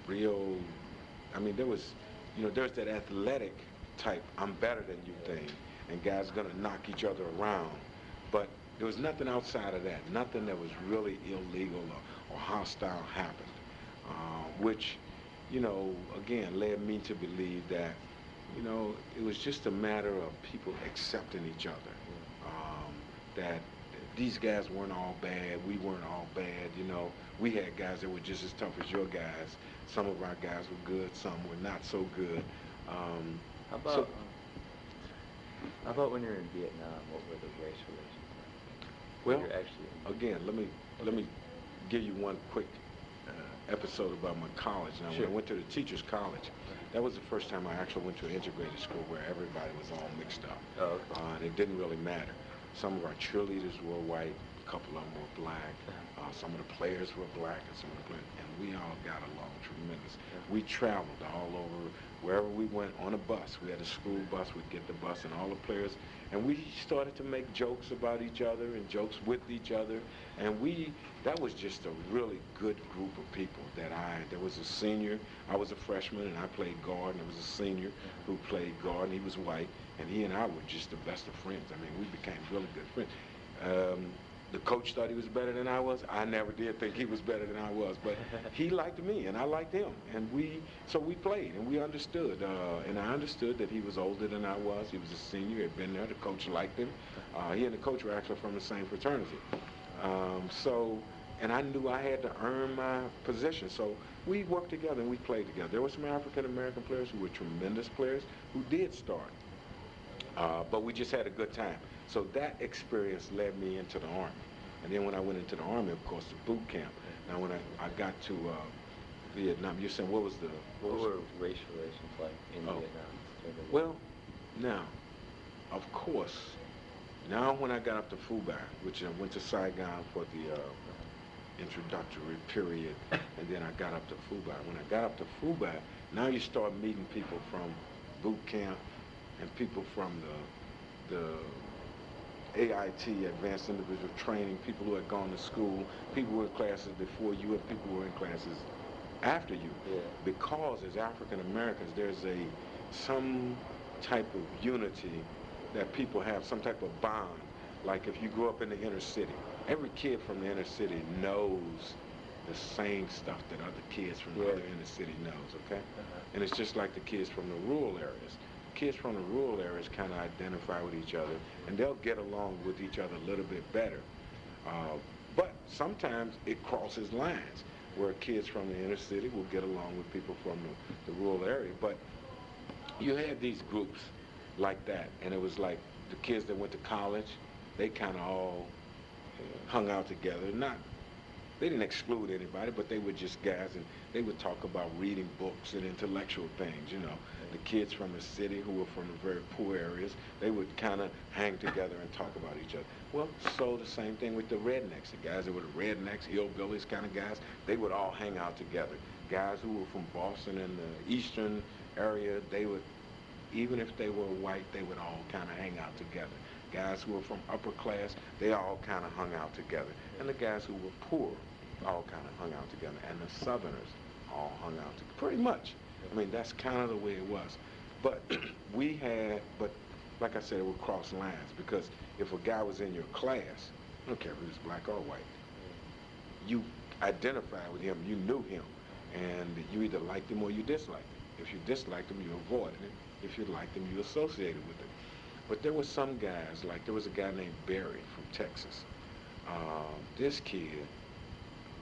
real, there was, there's that athletic type, I'm better than you thing, and guys gonna knock each other around, but there was nothing outside of that, nothing that was really illegal or hostile happened, which, again, led me to believe that, it was just a matter of people accepting each other, that these guys weren't all bad, we weren't all bad, we had guys that were just as tough as your guys. Some of our guys were good, some were not so good. How about when you're in Vietnam? What were the race relations like? Well, again, let me give you one quick episode about my college. Now, Sure. when I went to the teachers' college, that was the first time I actually went to an integrated school where everybody was all mixed up. Oh, okay. And it didn't really matter. Some of our cheerleaders were white, a couple of them were black, some of the players were black, and some of the players, and we all got along tremendous. We traveled all over, wherever we went on a bus. We had a school bus, we'd get the bus and all the players, and we started to make jokes about each other and jokes with each other, and that was just a really good group of people there was a senior, I was a freshman, and I played guard, and there was a senior who played guard, and he was white, and he and I were just the best of friends. We became really good friends. The coach thought he was better than I was. I never did think he was better than I was, but he liked me and I liked him, and so we played and we understood. And I understood that he was older than I was. He was a senior, had been there. The coach liked him. He and the coach were actually from the same fraternity. And I knew I had to earn my position. So we worked together and we played together. There were some African American players who were tremendous players who did start, but we just had a good time. So that experience led me into the Army. And then when I went into the Army, of course, the boot camp. Now when I got to Vietnam, you're saying what were race relations like in Vietnam? Well, now, of course, now when I got up to Phu Bai, which I went to Saigon for the introductory period, and then I got up to Phu Bai. When I got up to Phu Bai, now you start meeting people from boot camp and people from the AIT, Advanced Individual Training, people who had gone to school, people who were in classes before you, and people who were in classes after you. Yeah. Because as African Americans, there's some type of unity that people have, some type of bond. Like if you grew up in the inner city, every kid from the inner city knows the same stuff that other kids from the other inner city knows, okay? And it's just like the kids from the rural areas. Kids from the rural areas kind of identify with each other, and they'll get along with each other a little bit better. But sometimes it crosses lines where kids from the inner city will get along with people from the rural area. But you had these groups like that, and it was like the kids that went to college, they kind of all hung out together. They didn't exclude anybody, but they were just guys, and they would talk about reading books and intellectual things, you know. The kids from the city who were from the very poor areas, they would kind of hang together and talk about each other. Well, so the same thing with the rednecks. The guys that were the rednecks, hillbillies kind of guys, they would all hang out together. Guys who were from Boston and the eastern area, they would, even if they were white, they would all kind of hang out together. Guys who were from upper class, they all kind of hung out together. And the guys who were poor all kind of hung out together. And the Southerners all hung out together, pretty much. I mean, that's kind of the way it was. But but like I said, it would cross lines, because if a guy was in your class, I don't care if he was black or white, you identified with him, you knew him, and you either liked him or you disliked him. If you disliked him, you avoided him. If you liked him, you associated with him. But there were some guys, like there was a guy named Barry from Texas. This kid,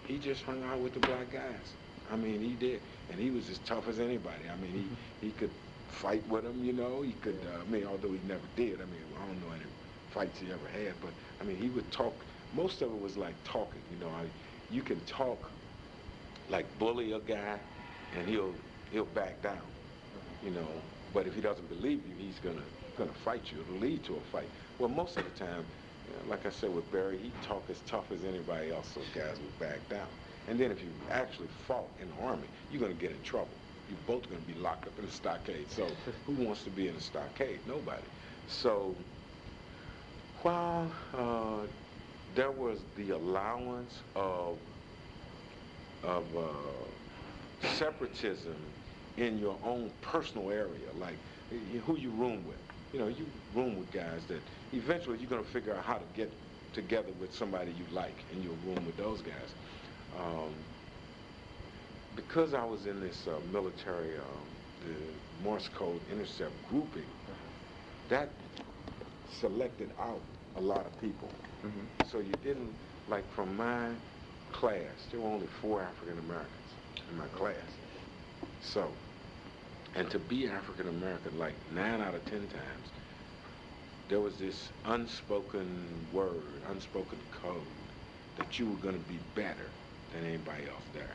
he just hung out with the black guys. I mean, he did, and he was as tough as anybody. I mean, he could fight with them, you know. He could, although he never did. I mean, I don't know any fights he ever had, but I mean, he would talk. Most of it was like talking, you know. You can talk, like bully a guy, and he'll back down, you know. But if he doesn't believe you, he's gonna fight you. It'll lead to a fight. Well, most of the time, like I said with Barry, he'd talk as tough as anybody else, so guys would back down. And then if you actually fought in the Army, you're going to get in trouble. You're both going to be locked up in a stockade. So who wants to be in a stockade? Nobody. So while there was the allowance of separatism in your own personal area, like who you room with. You know, you room with guys that eventually you're going to figure out how to get together with somebody you like, and you'll room with those guys. Because I was in this military, the Morse code intercept grouping, that selected out a lot of people. Mm-hmm. So you didn't, like from my class, there were only 4 African Americans in my class. So, and to be African American, like 9 out of 10 times, there was this unspoken word, unspoken code, that you were going to be better than anybody else there.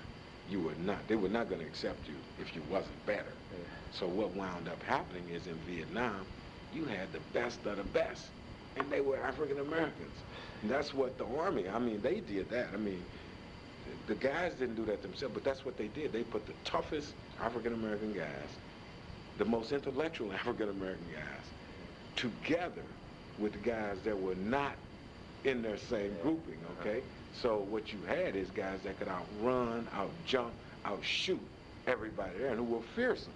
You were not. They were not going to accept you if you wasn't better. Yeah. So what wound up happening is in Vietnam, you had the best of the best, and they were African Americans. And that's what the Army, I mean, they did that. I mean, the guys didn't do that themselves, but that's what they did. They put the toughest African American guys, the most intellectual African American guys, together with the guys that were not in their same grouping, okay? So what you had is guys that could outrun, out-jump, out-shoot everybody there, and who were fearsome.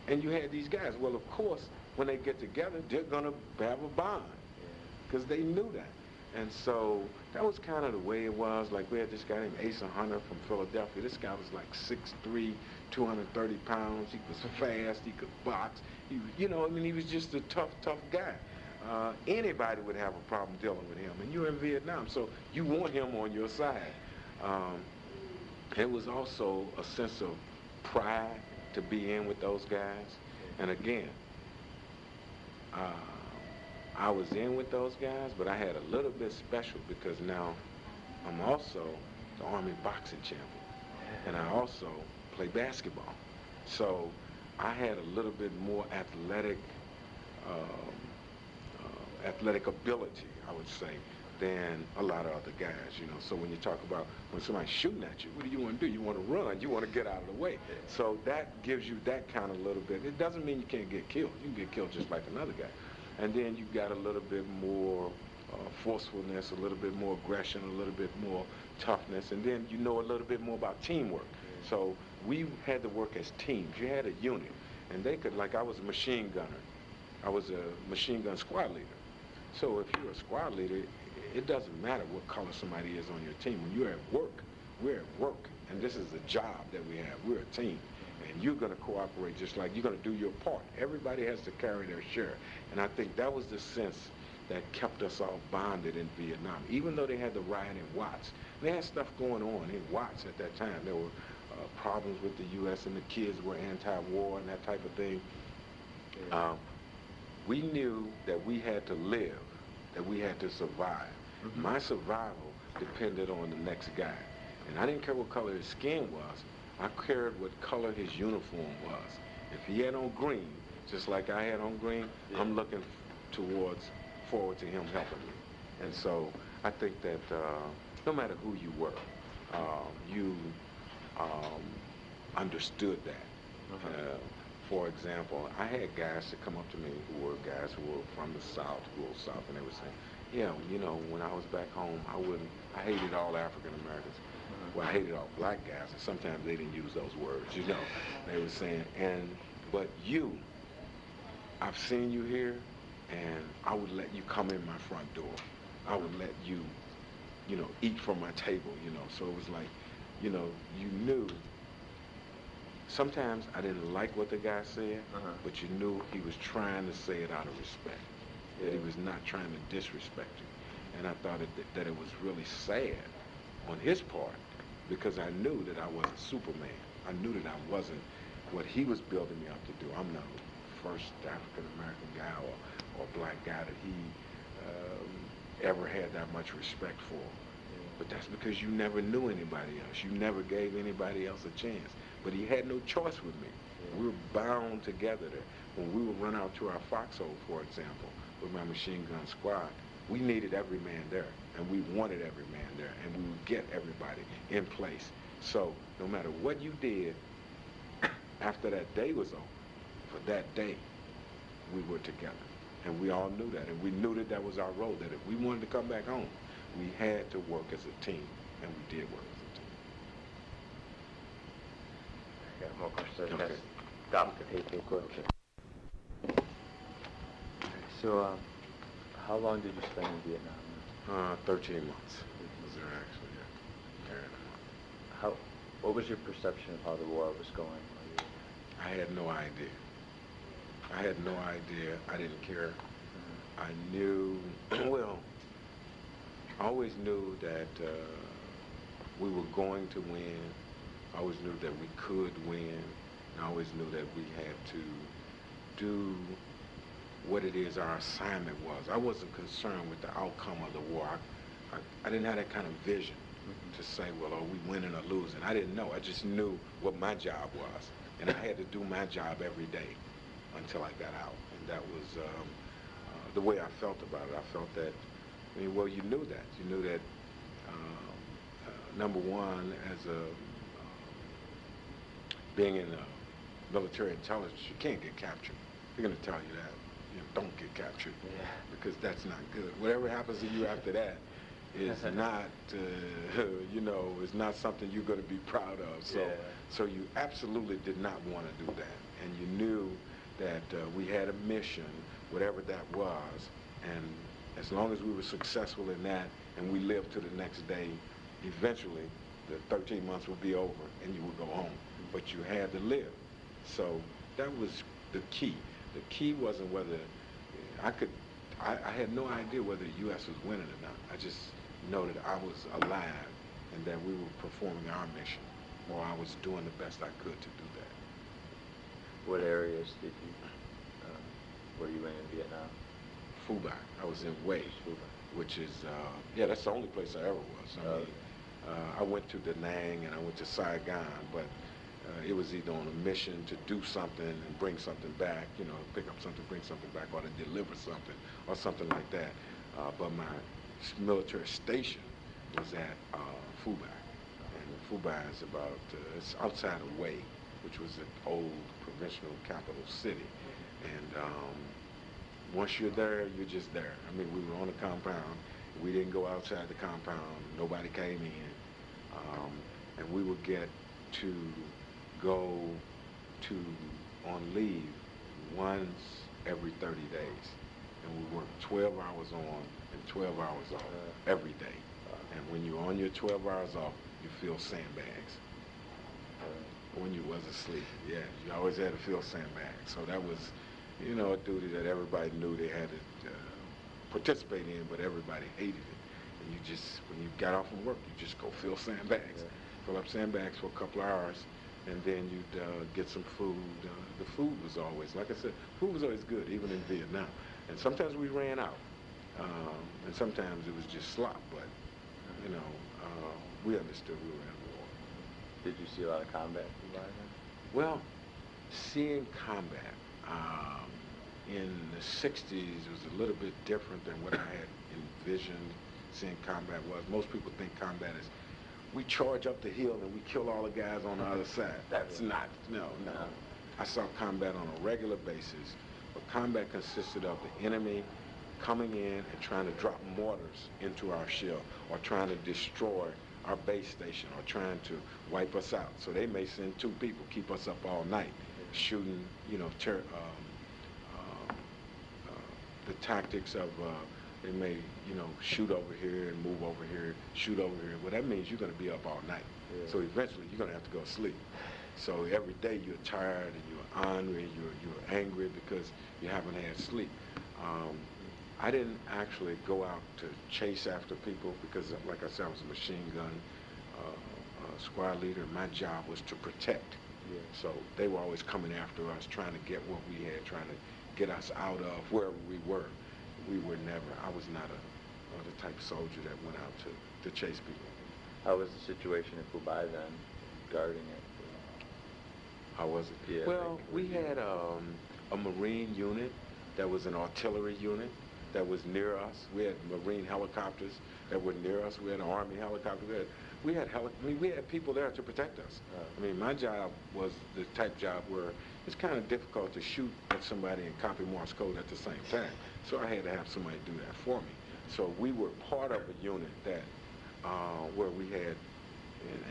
And you had these guys. Well, of course, when they get together, they're going to have a bond, because they knew that. And so that was kind of the way it was. Like we had this guy named Asa Hunter from Philadelphia. This guy was like 6'3", 230 pounds. He was fast. He could box. He was just a tough guy. Anybody would have a problem dealing with him. And you're in Vietnam, so you want him on your side. It was also a sense of pride to be in with those guys. And again, I was in with those guys, but I had a little bit special because now I'm also the Army boxing champion, and I also play basketball. So I had a little bit more athletic ability, I would say, than a lot of other guys. So when you talk about when somebody's shooting at you, what do you want to do? You want to run. You want to get out of the way. So that gives you that kind of little bit. It doesn't mean you can't get killed. You can get killed just like another guy. And then you got a little bit more forcefulness, a little bit more aggression, a little bit more toughness, and then you know a little bit more about teamwork. So we had to work as teams. You had a unit, and they could, like I was a machine gunner. I was a machine gun squad leader. So if you're a squad leader, it doesn't matter what color somebody is on your team. When you're at work, we're at work, and this is a job that we have. We're a team. And you're going to cooperate just like you're going to do your part. Everybody has to carry their share. And I think that was the sense that kept us all bonded in Vietnam. Even though they had the riot in Watts, they had stuff going on in Watts at that time. There were problems with the U.S. and the kids were anti-war and that type of thing. We knew that we had to live, that we had to survive. Mm-hmm. My survival depended on the next guy. And I didn't care what color his skin was. I cared what color his uniform was. If he had on green, just like I had on green, I'm looking forward to him helping me. And so I think that no matter who you were, you understood that. For example, I had guys that come up to me who were guys who were from the South, and they were saying, when I was back home, I hated all African Americans. Well, I hated all black guys, and sometimes they didn't use those words, They were saying, but I've seen you here, and I would let you come in my front door. I would let you, eat from my table, So it was like, you knew. Sometimes I didn't like what the guy said, but you knew he was trying to say it out of respect, that he was not trying to disrespect you. And I thought that it was really sad on his part, because I knew that I wasn't Superman. I knew that I wasn't what he was building me up to do. I'm not the first African-American guy or black guy that he ever had that much respect for. But that's because you never knew anybody else. You never gave anybody else a chance. But he had no choice with me. We were bound together there. When we would run out to our foxhole, for example, with my machine gun squad, we needed every man there, and we wanted every man there, and we would get everybody in place. So no matter what you did, after that day was over, for that day, we were together. And we all knew that, and we knew that was our role, that if we wanted to come back home, we had to work as a team, and we did work as a team. I got more questions. Okay. Stop the tape real quick. Okay. So, how long did you spend in Vietnam? 13 months. Was there actually, yeah. Carrying them out. What was your perception of how the war was going? I had no idea. I didn't care. I knew, I always knew that we were going to win. I always knew that we could win. I always knew that we had to do what it is our assignment was. I wasn't concerned with the outcome of the war. I didn't have that kind of vision to say, well, are we winning or losing? I didn't know. I just knew what my job was. And I had to do my job every day until I got out. And that was the way I felt about it. I felt that, you knew that. You knew that, number one, as being in military intelligence, you can't get captured. They're going to tell you that. Don't get captured, because that's not good. Whatever happens to you after that is not, is not something you're going to be proud of. So you absolutely did not want to do that. And you knew that we had a mission, whatever that was, As long as we were successful in that and we lived to the next day, eventually the 13 months would be over and you would go home. But you had to live. So that was the key. The key wasn't whether I had no idea whether the U.S. was winning or not. I just know that I was alive and that we were performing our mission, or I was doing the best I could to do that. What areas were you in Vietnam? Phu Bai. I was in Hue, which is, that's the only place I ever was. I went to Da Nang and I went to Saigon, but it was either on a mission to do something and bring something back, pick up something, bring something back, or to deliver something, or something like that. But my military station was at Phu Bai. And Phu Bai is about, it's outside of Hue, which was an old provincial capital city. And once you're there, you're just there. I mean, we were on the compound. We didn't go outside the compound. Nobody came in. And we would get to go on leave once every 30 days. And we worked 12 hours on and 12 hours off every day. And when you're on your 12 hours off, you feel sandbags. When you was asleep, yeah, you always had to feel sandbags. So that was, a duty that everybody knew they had to participate in, but everybody hated it. And you just, when you got off from work, you just go fill sandbags. Fill up sandbags for a couple of hours, and then you'd get some food. The food was always, like I said, food was always good, even in Vietnam. And sometimes we ran out, and sometimes it was just slop, but, we understood we were in war. Did you see a lot of combat in Vietnam? Well, seeing combat in the 60s was a little bit different than what I had envisioned seeing combat was. Most people think combat is we charge up the hill and we kill all the guys on the other side. That's not, no. I saw combat on a regular basis, but combat consisted of the enemy coming in and trying to drop mortars into our shell, or trying to destroy our base station, or trying to wipe us out. So they may send 2 people, keep us up all night, shooting, the tactics of they may, shoot over here and move over here, shoot over here. Well, that means you're going to be up all night. Yeah. So eventually you're going to have to go to sleep. So every day you're tired and you're angry, you're angry because you haven't had sleep. I didn't actually go out to chase after people because, like I said, I was a machine gun squad leader. My job was to protect. Yeah. So they were always coming after us, trying to get what we had, trying to get us out of wherever we were. I was not the type of soldier that went out to chase people. How was the situation in Phu Bai then, guarding it? How was it? Yeah, well, we had a Marine unit that was an artillery unit that was near us. We had Marine helicopters that were near us. We had an Army helicopter. We had people there to protect us. My job was the type job where it's kind of difficult to shoot at somebody and copy Morse code at the same time. So I had to have somebody do that for me. So we were part of a unit that where we had,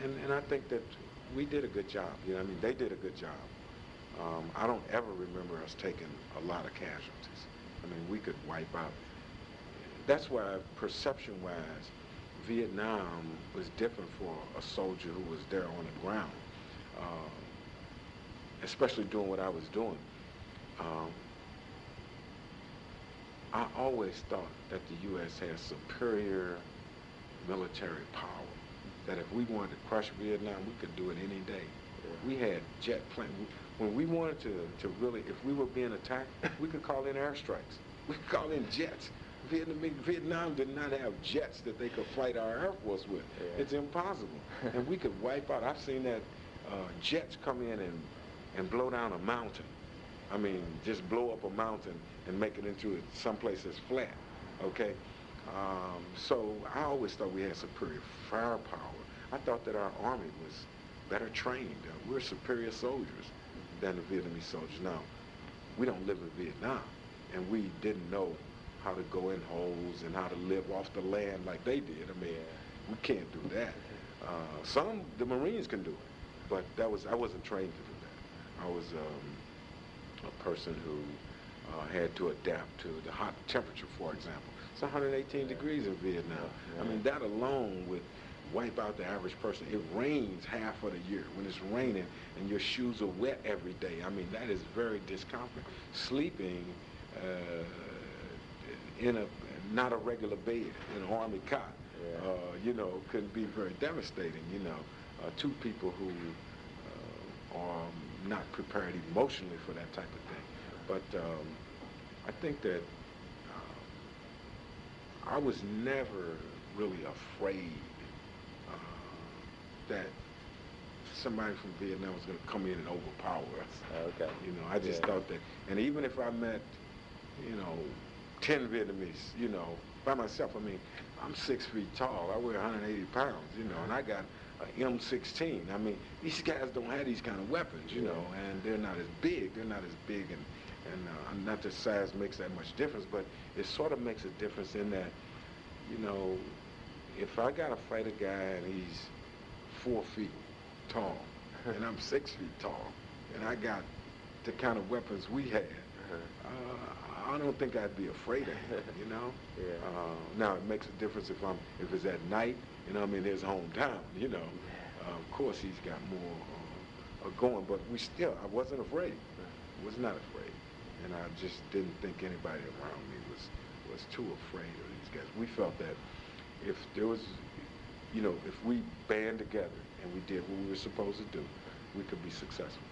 and I think that we did a good job. They did a good job. I don't ever remember us taking a lot of casualties. We could wipe out. That's why, perception-wise, Vietnam was different for a soldier who was there on the ground, especially doing what I was doing. I always thought that the U.S. had superior military power, that if we wanted to crush Vietnam, we could do it any day. We had jet planes. When we wanted to really, if we were being attacked, we could call in airstrikes. We could call in jets. Vietnam did not have jets that they could fight our Air Force with. Yeah. It's impossible. And we could wipe out. I've seen that jets come in and blow down a mountain. Just blow up a mountain and make it into someplace that's flat, okay? So I always thought we had superior firepower. I thought that our Army was better trained. We're superior soldiers than the Vietnamese soldiers. Now, we don't live in Vietnam, and we didn't know how to go in holes and how to live off the land like they did. We can't do that. The Marines can do it, but I wasn't trained to do that. I was a person who had to adapt to the hot temperature, for example. It's 118 degrees in Vietnam. I mean, that alone would wipe out the average person. It rains half of the year. When it's raining and your shoes are wet every day, I mean, that is very discomforting. Sleeping in a not a regular bed, in an army cot, could be very devastating. Two people who are not prepared emotionally for that type of thing. But I think that I was never really afraid that somebody from Vietnam was going to come in and overpower us. Okay. I just thought that, and even if I met, 10 Vietnamese, by myself, I mean, I'm 6 feet tall, I weigh 180 pounds, and I got an M16. I mean, these guys don't have these kind of weapons, and they're not as big. They're not as big, and not that size makes that much difference, but it sort of makes a difference in that, if I got to fight a guy and he's 4 feet tall, and I'm 6 feet tall, and I got the kind of weapons we had, I don't think I'd be afraid of him, Now, it makes a difference if it's at night, I'm in his hometown, Of course, he's got more going, but I wasn't afraid. Was not afraid. And I just didn't think anybody around me was too afraid of these guys. We felt that if there was, if we band together and we did what we were supposed to do, we could be successful.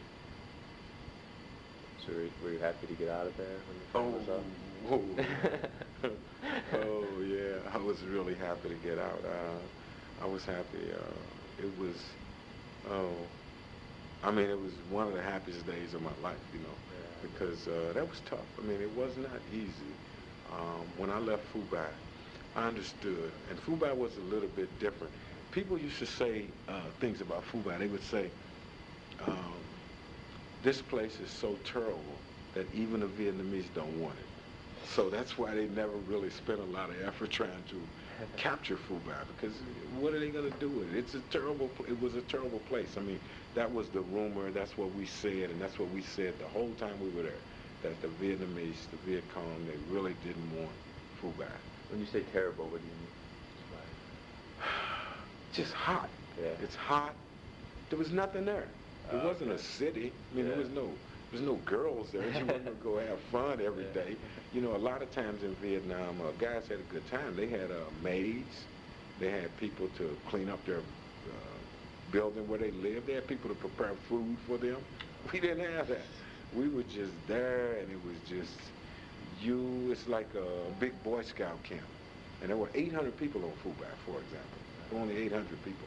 So were you happy to get out of there when the film was up? Oh, yeah, I was really happy to get out. I was happy. It was one of the happiest days of my life, because that was tough. I mean, it was not easy. When I left Fubai, I understood, and Fubai was a little bit different. People used to say things about Fubai. They would say, this place is so terrible that even the Vietnamese don't want it. So that's why they never really spent a lot of effort trying to capture Fubai, because what are they going to do with it? It was a terrible place. I mean, that was the rumor, that's what we said, and that's what we said the whole time we were there, that the Vietnamese, the Viet Cong, they really didn't want Fubai. When you say terrible, what do you mean? Just hot. Yeah. It's hot. There was nothing there. It wasn't a city. I mean, there was no girls there. You weren't going to go have fun every day. A lot of times in Vietnam, guys had a good time. They had maids. They had people to clean up their building where they lived. They had people to prepare food for them. We didn't have that. We were just there, and it was just it's like a big Boy Scout camp. And there were 800 people on Fubai, for example. Only 800 people.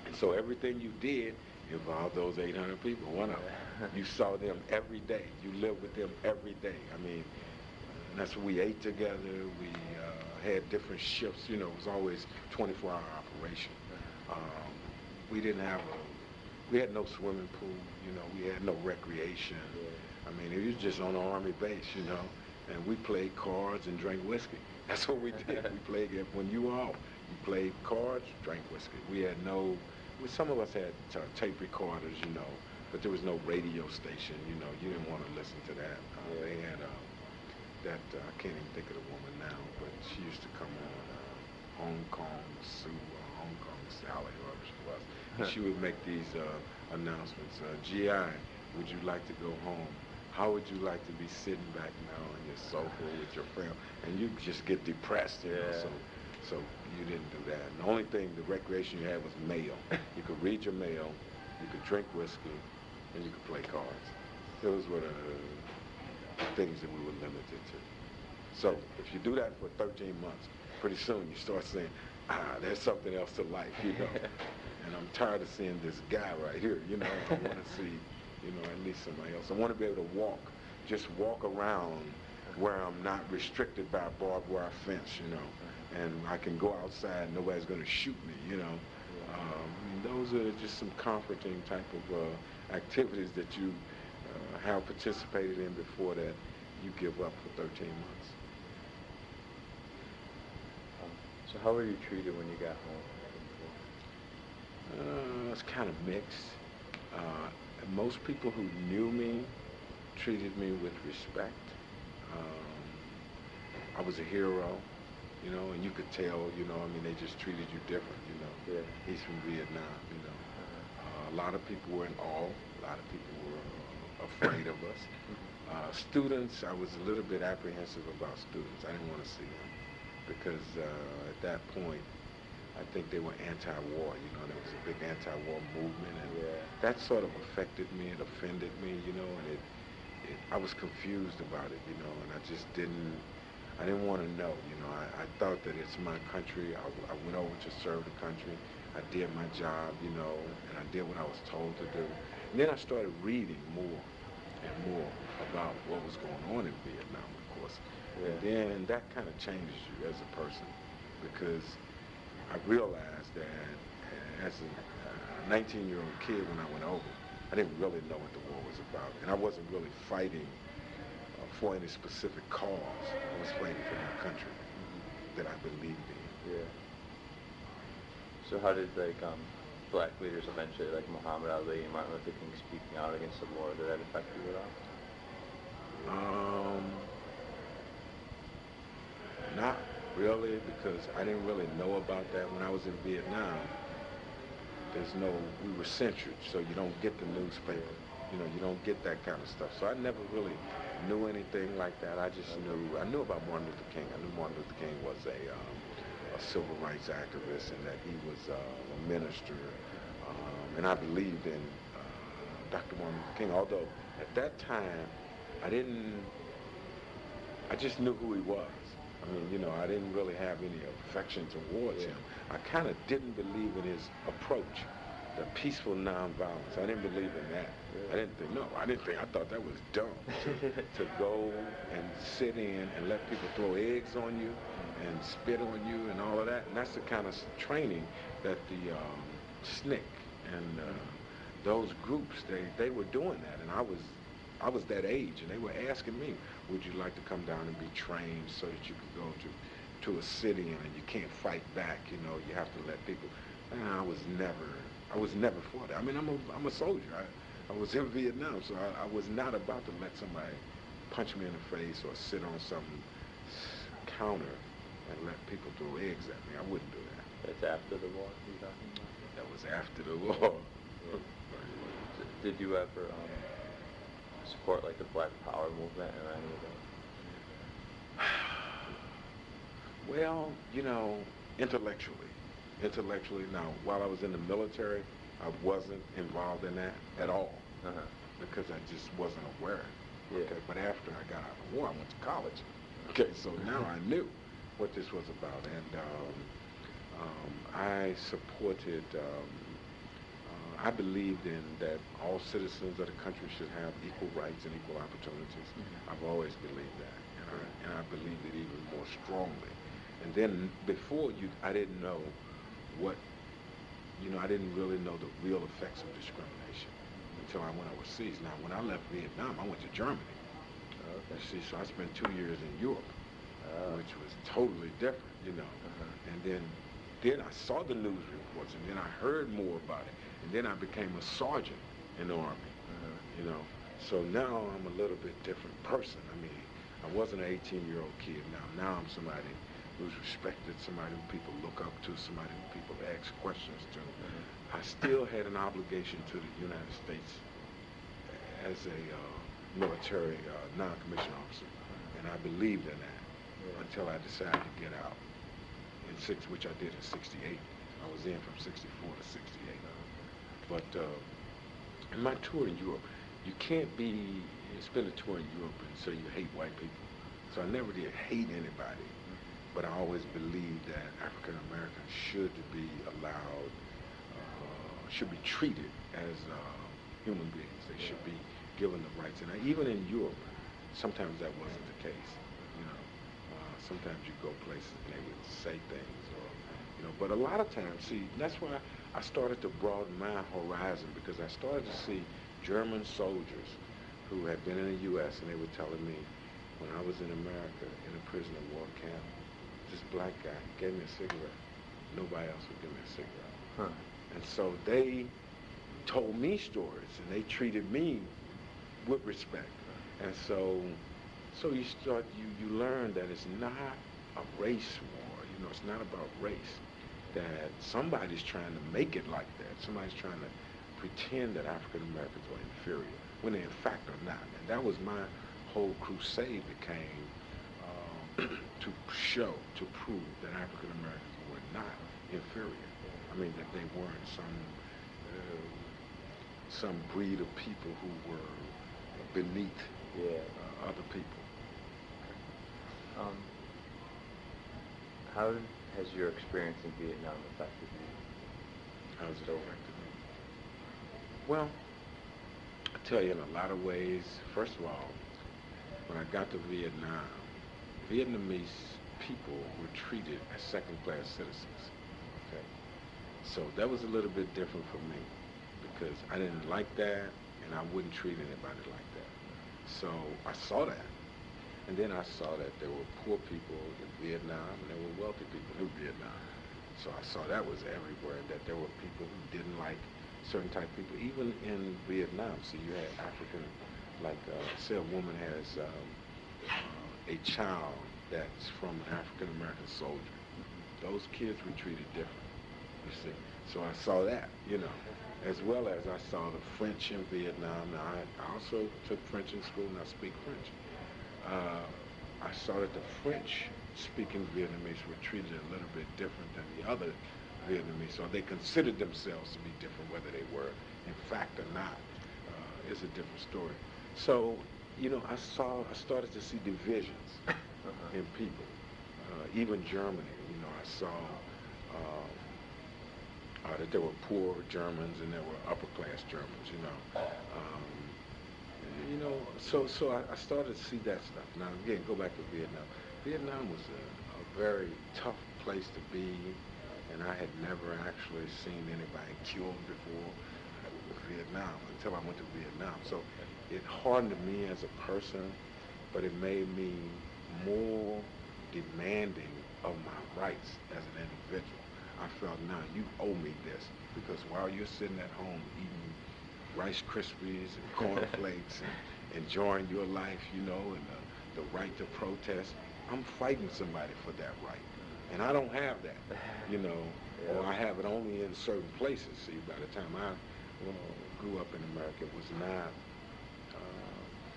And so everything you did involved those 800 people. One of them. You saw them every day. You lived with them every day. I mean, that's what we ate together. We had different shifts. It was always 24-hour operation. We had no swimming pool. We had no recreation. I mean, it was just on an army base. And we played cards and drank whiskey. That's what we did. We played when you were out. You played cards, drank whiskey. We had some of us had tape recorders, but there was no radio station, you didn't want to listen to that. They had I can't even think of the woman now, but she used to come on Hong Kong Sue, Hong Kong Sally, whoever she was. And she would make these announcements. GI, would you like to go home? How would you like to be sitting back now on your sofa with your friend? And you just get depressed, So you didn't do that. And the only thing, the recreation you had was mail. You could read your mail, you could drink whiskey, and you could play cards. Those were the things that we were limited to. So if you do that for 13 months, pretty soon you start saying, there's something else to life, And I'm tired of seeing this guy right here, I want to see, at least somebody else. I want to be able to just walk around where I'm not restricted by a barbed wire fence, and I can go outside and nobody's going to shoot me, Those are just some comforting type of activities that you have participated in before that you give up for 13 months. So how were you treated when you got home? It's kind of mixed. Most people who knew me treated me with respect. I was a hero, and you could tell, they just treated you different, Yeah. He's from Vietnam, A lot of people were in awe. A lot of people were afraid of us. Students, I was a little bit apprehensive about students. I didn't want to see them because at that point, I think they were anti-war. There was a big anti-war movement, and that sort of affected me. It offended me, and I was confused about it, and I didn't want to know, I thought that it's my country. I went over to serve the country. I did my job, and I did what I was told to do. And then I started reading more and more about what was going on in Vietnam, of course. Yeah. And then that kind of changes you as a person, because I realized that as a 19-year-old kid when I went over, I didn't really know what the war was about. And I wasn't really fighting for any specific cause. I was fighting for my country that I believed in. Yeah. So how did black leaders eventually, like Muhammad Ali and Martin Luther King, speaking out against the war, did that affect you at all? Not really, because I didn't really know about that when I was in Vietnam. We were censored, so you don't get the newspaper. You don't get that kind of stuff. So I never really knew anything like that. I knew about Martin Luther King. I knew Martin Luther King was a civil rights activist and that he was a minister. And I believed in Dr. Martin Luther King, although at that time, I just knew who he was. I didn't really have any affection towards him. I kind of didn't believe in his approach, the peaceful nonviolence. I didn't believe in that. I thought that was dumb to go and sit in and let people throw eggs on you and spit on you and all of that. And that's the kind of training that the SNCC and those groups, they were doing that. And I was that age, and they were asking me, would you like to come down and be trained so that you could go to a city and you can't fight back, you have to let people. And I was never for that. I'm a soldier. I was in Vietnam, so I was not about to let somebody punch me in the face or sit on some counter and let people throw eggs at me. I wouldn't do that. That's after the war you're talking about? That was after the war. Yeah. Did you ever support the Black Power movement or any of that? Well, intellectually. Now, while I was in the military, I wasn't involved in that at all because I just wasn't aware. Yeah. Okay, but after I got out of the war, I went to college. Okay, so now I knew what this was about, and I supported. I believed in that all citizens of the country should have equal rights and equal opportunities. I've always believed that, and I believed it even more strongly. And then before I didn't know I didn't really know the real effects of discrimination until I went overseas. Now, when I left Vietnam, I went to Germany. Okay. You see, so I spent 2 years in Europe, which was totally different, And then I saw the news reports, and then I heard more about it. And then I became a sergeant in the Army, So now I'm a little bit different person. I wasn't an 18-year-old kid now. Now I'm somebody who's respected, somebody who people look up to, somebody who people ask questions to. I still had an obligation to the United States as a military non-commissioned officer, and I believed in that until I decided to get out, which I did in '68. I was in from '64 to '68. But in my tour in Europe, you can't spend a tour in Europe and say you hate white people. So I never did hate anybody, but I always believed that African Americans should be allowed, should be treated as human beings. They should be given the rights. And even in Europe, sometimes that wasn't the case. Sometimes you go places and they would say things, but a lot of times, that's why I started to broaden my horizon, because I started to see German soldiers who had been in the U.S. and they were telling me, when I was in America in a prisoner of war camp, this black guy gave me a cigarette. Nobody else would give me a cigarette. And so they told me stories, and they treated me with respect. And so So you learn that it's not a race war. It's not about race. That somebody's trying to make it like that. Somebody's trying to pretend that African Americans are inferior when they in fact are not. And that was my whole crusade became to prove that African Americans were not inferior. I mean that they weren't some breed of people who were beneath other people. How has your experience in Vietnam affected you? How's it affected me? Well, I tell you in a lot of ways. First of all, when I got to Vietnam, Vietnamese people were treated as second-class citizens. Okay, so that was a little bit different for me because I didn't like that, and I wouldn't treat anybody like that. So I saw that. And then I saw that there were poor people in Vietnam and there were wealthy people in Vietnam. So I saw that was everywhere, that there were people who didn't like certain type of people, even in Vietnam. So you had African, like say a woman has a child that's from an African American soldier. Those kids were treated different, you see. So I saw that, as well as I saw the French in Vietnam. Now I also took French in school and I speak French. I saw that the French-speaking Vietnamese were treated a little bit different than the other Vietnamese, or they considered themselves to be different, whether they were in fact or not, is a different story. So, I started to see divisions in people. Even Germany, I saw that there were poor Germans and there were upper-class Germans, So I started to see that stuff. Now, again, go back to Vietnam. Vietnam was a very tough place to be, and I had never actually seen anybody killed before with Vietnam until I went to Vietnam. So it hardened me as a person, but it made me more demanding of my rights as an individual. I felt, now you owe me this, because while you're sitting at home eating Rice Krispies and cornflakes and enjoying your life, and the right to protest, I'm fighting somebody for that right. And I don't have that, or I have it only in certain places. See, by the time I grew up in America, it was not,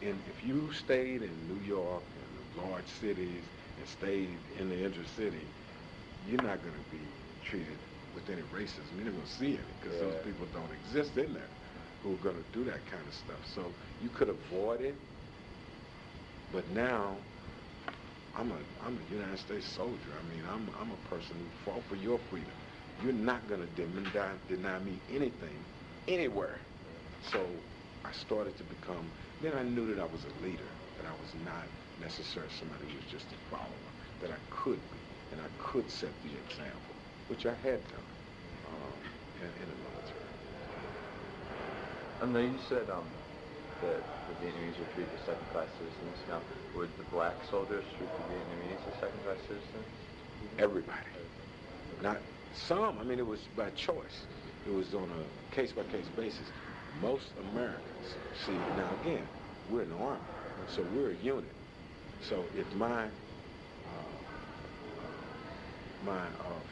if you stayed in New York and the large cities and stayed in the inner city, you're not going to be treated with any racism. You're not going to see it because those people don't exist in there who are going to do that kind of stuff. So you could avoid it, but now I'm a United States soldier. I mean, I'm a person who fought for your freedom. You're not going to deny me anything, anywhere. So I started to become, then I knew that I was a leader, that I was not necessarily somebody who was just a follower, that I could be, and I could set the example, which I had done in the military. Now you said that the Vietnamese were treated as second-class citizens. Now, would the black soldiers treat the Vietnamese as second-class citizens? Everybody. Not some. I mean, it was by choice. It was on a case-by-case basis. Most Americans, see, now again, we're in the Army, so we're a unit. So if my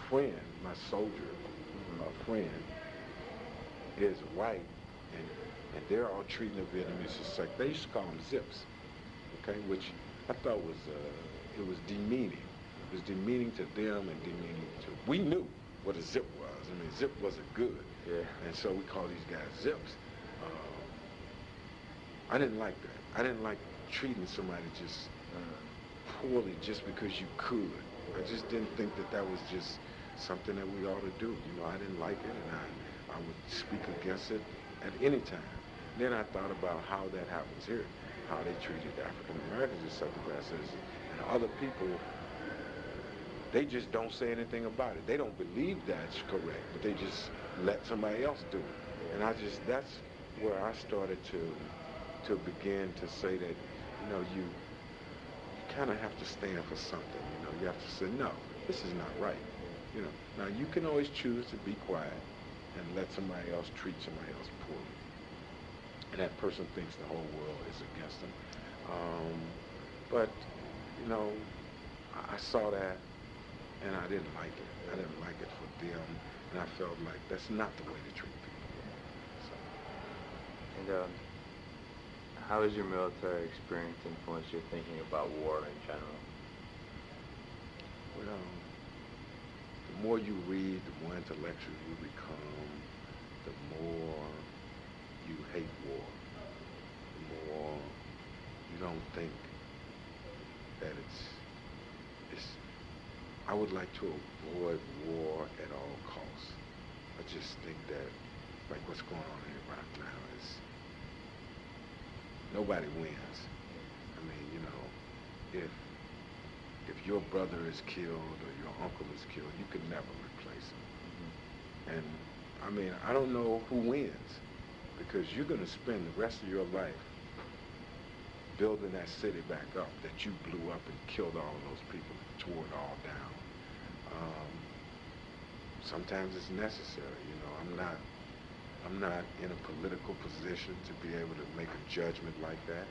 friend, my soldier friend, is white, and they're all treating the Vietnamese as like, they used to call them zips, okay, which I thought was it was demeaning. It was demeaning to them and demeaning to. We knew what a zip was. I mean, zip wasn't good, and so we call these guys zips. I didn't like that. I didn't like treating somebody just poorly just because you could. I just didn't think that was just something that we ought to do. I didn't like it, and I would speak against it at any time. Then I thought about how that happens here, how they treated African Americans as second-class citizens, and other people, they just don't say anything about it. They don't believe that's correct, but they just let somebody else do it. And that's where I started to begin to say that, you kind of have to stand for something. You have to say, no, this is not right. Now you can always choose to be quiet and let somebody else treat somebody else poorly, and that person thinks the whole world is against them. But, you know, I saw that, and I didn't like it. I didn't like it for them, and I felt like that's not the way to treat people. So, And how has your military experience influenced your thinking about war in general? well, the more you read, the more intellectual you become, the more you hate war, the more you don't think that it's, I would like to avoid war at all costs. I just think that, like what's going on in Iraq now is, nobody wins. I mean, you know, if your brother is killed or your uncle is killed, you can never replace him. And I mean, I don't know who wins, because you're going to spend the rest of your life building that city back up that you blew up and killed all of those people and tore it all down. Sometimes it's necessary, you know. I'm not in a political position to be able to make a judgment like that.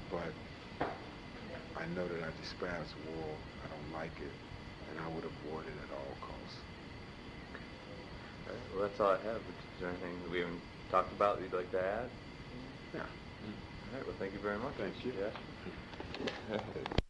But I know that I despise war. I don't like it, and I would avoid it at all costs. All right, well, that's all I have. Is there anything that we haven't talked about that you'd like to add? Yeah. All right, well, thank you very much. Thank you. Mr. Jasper.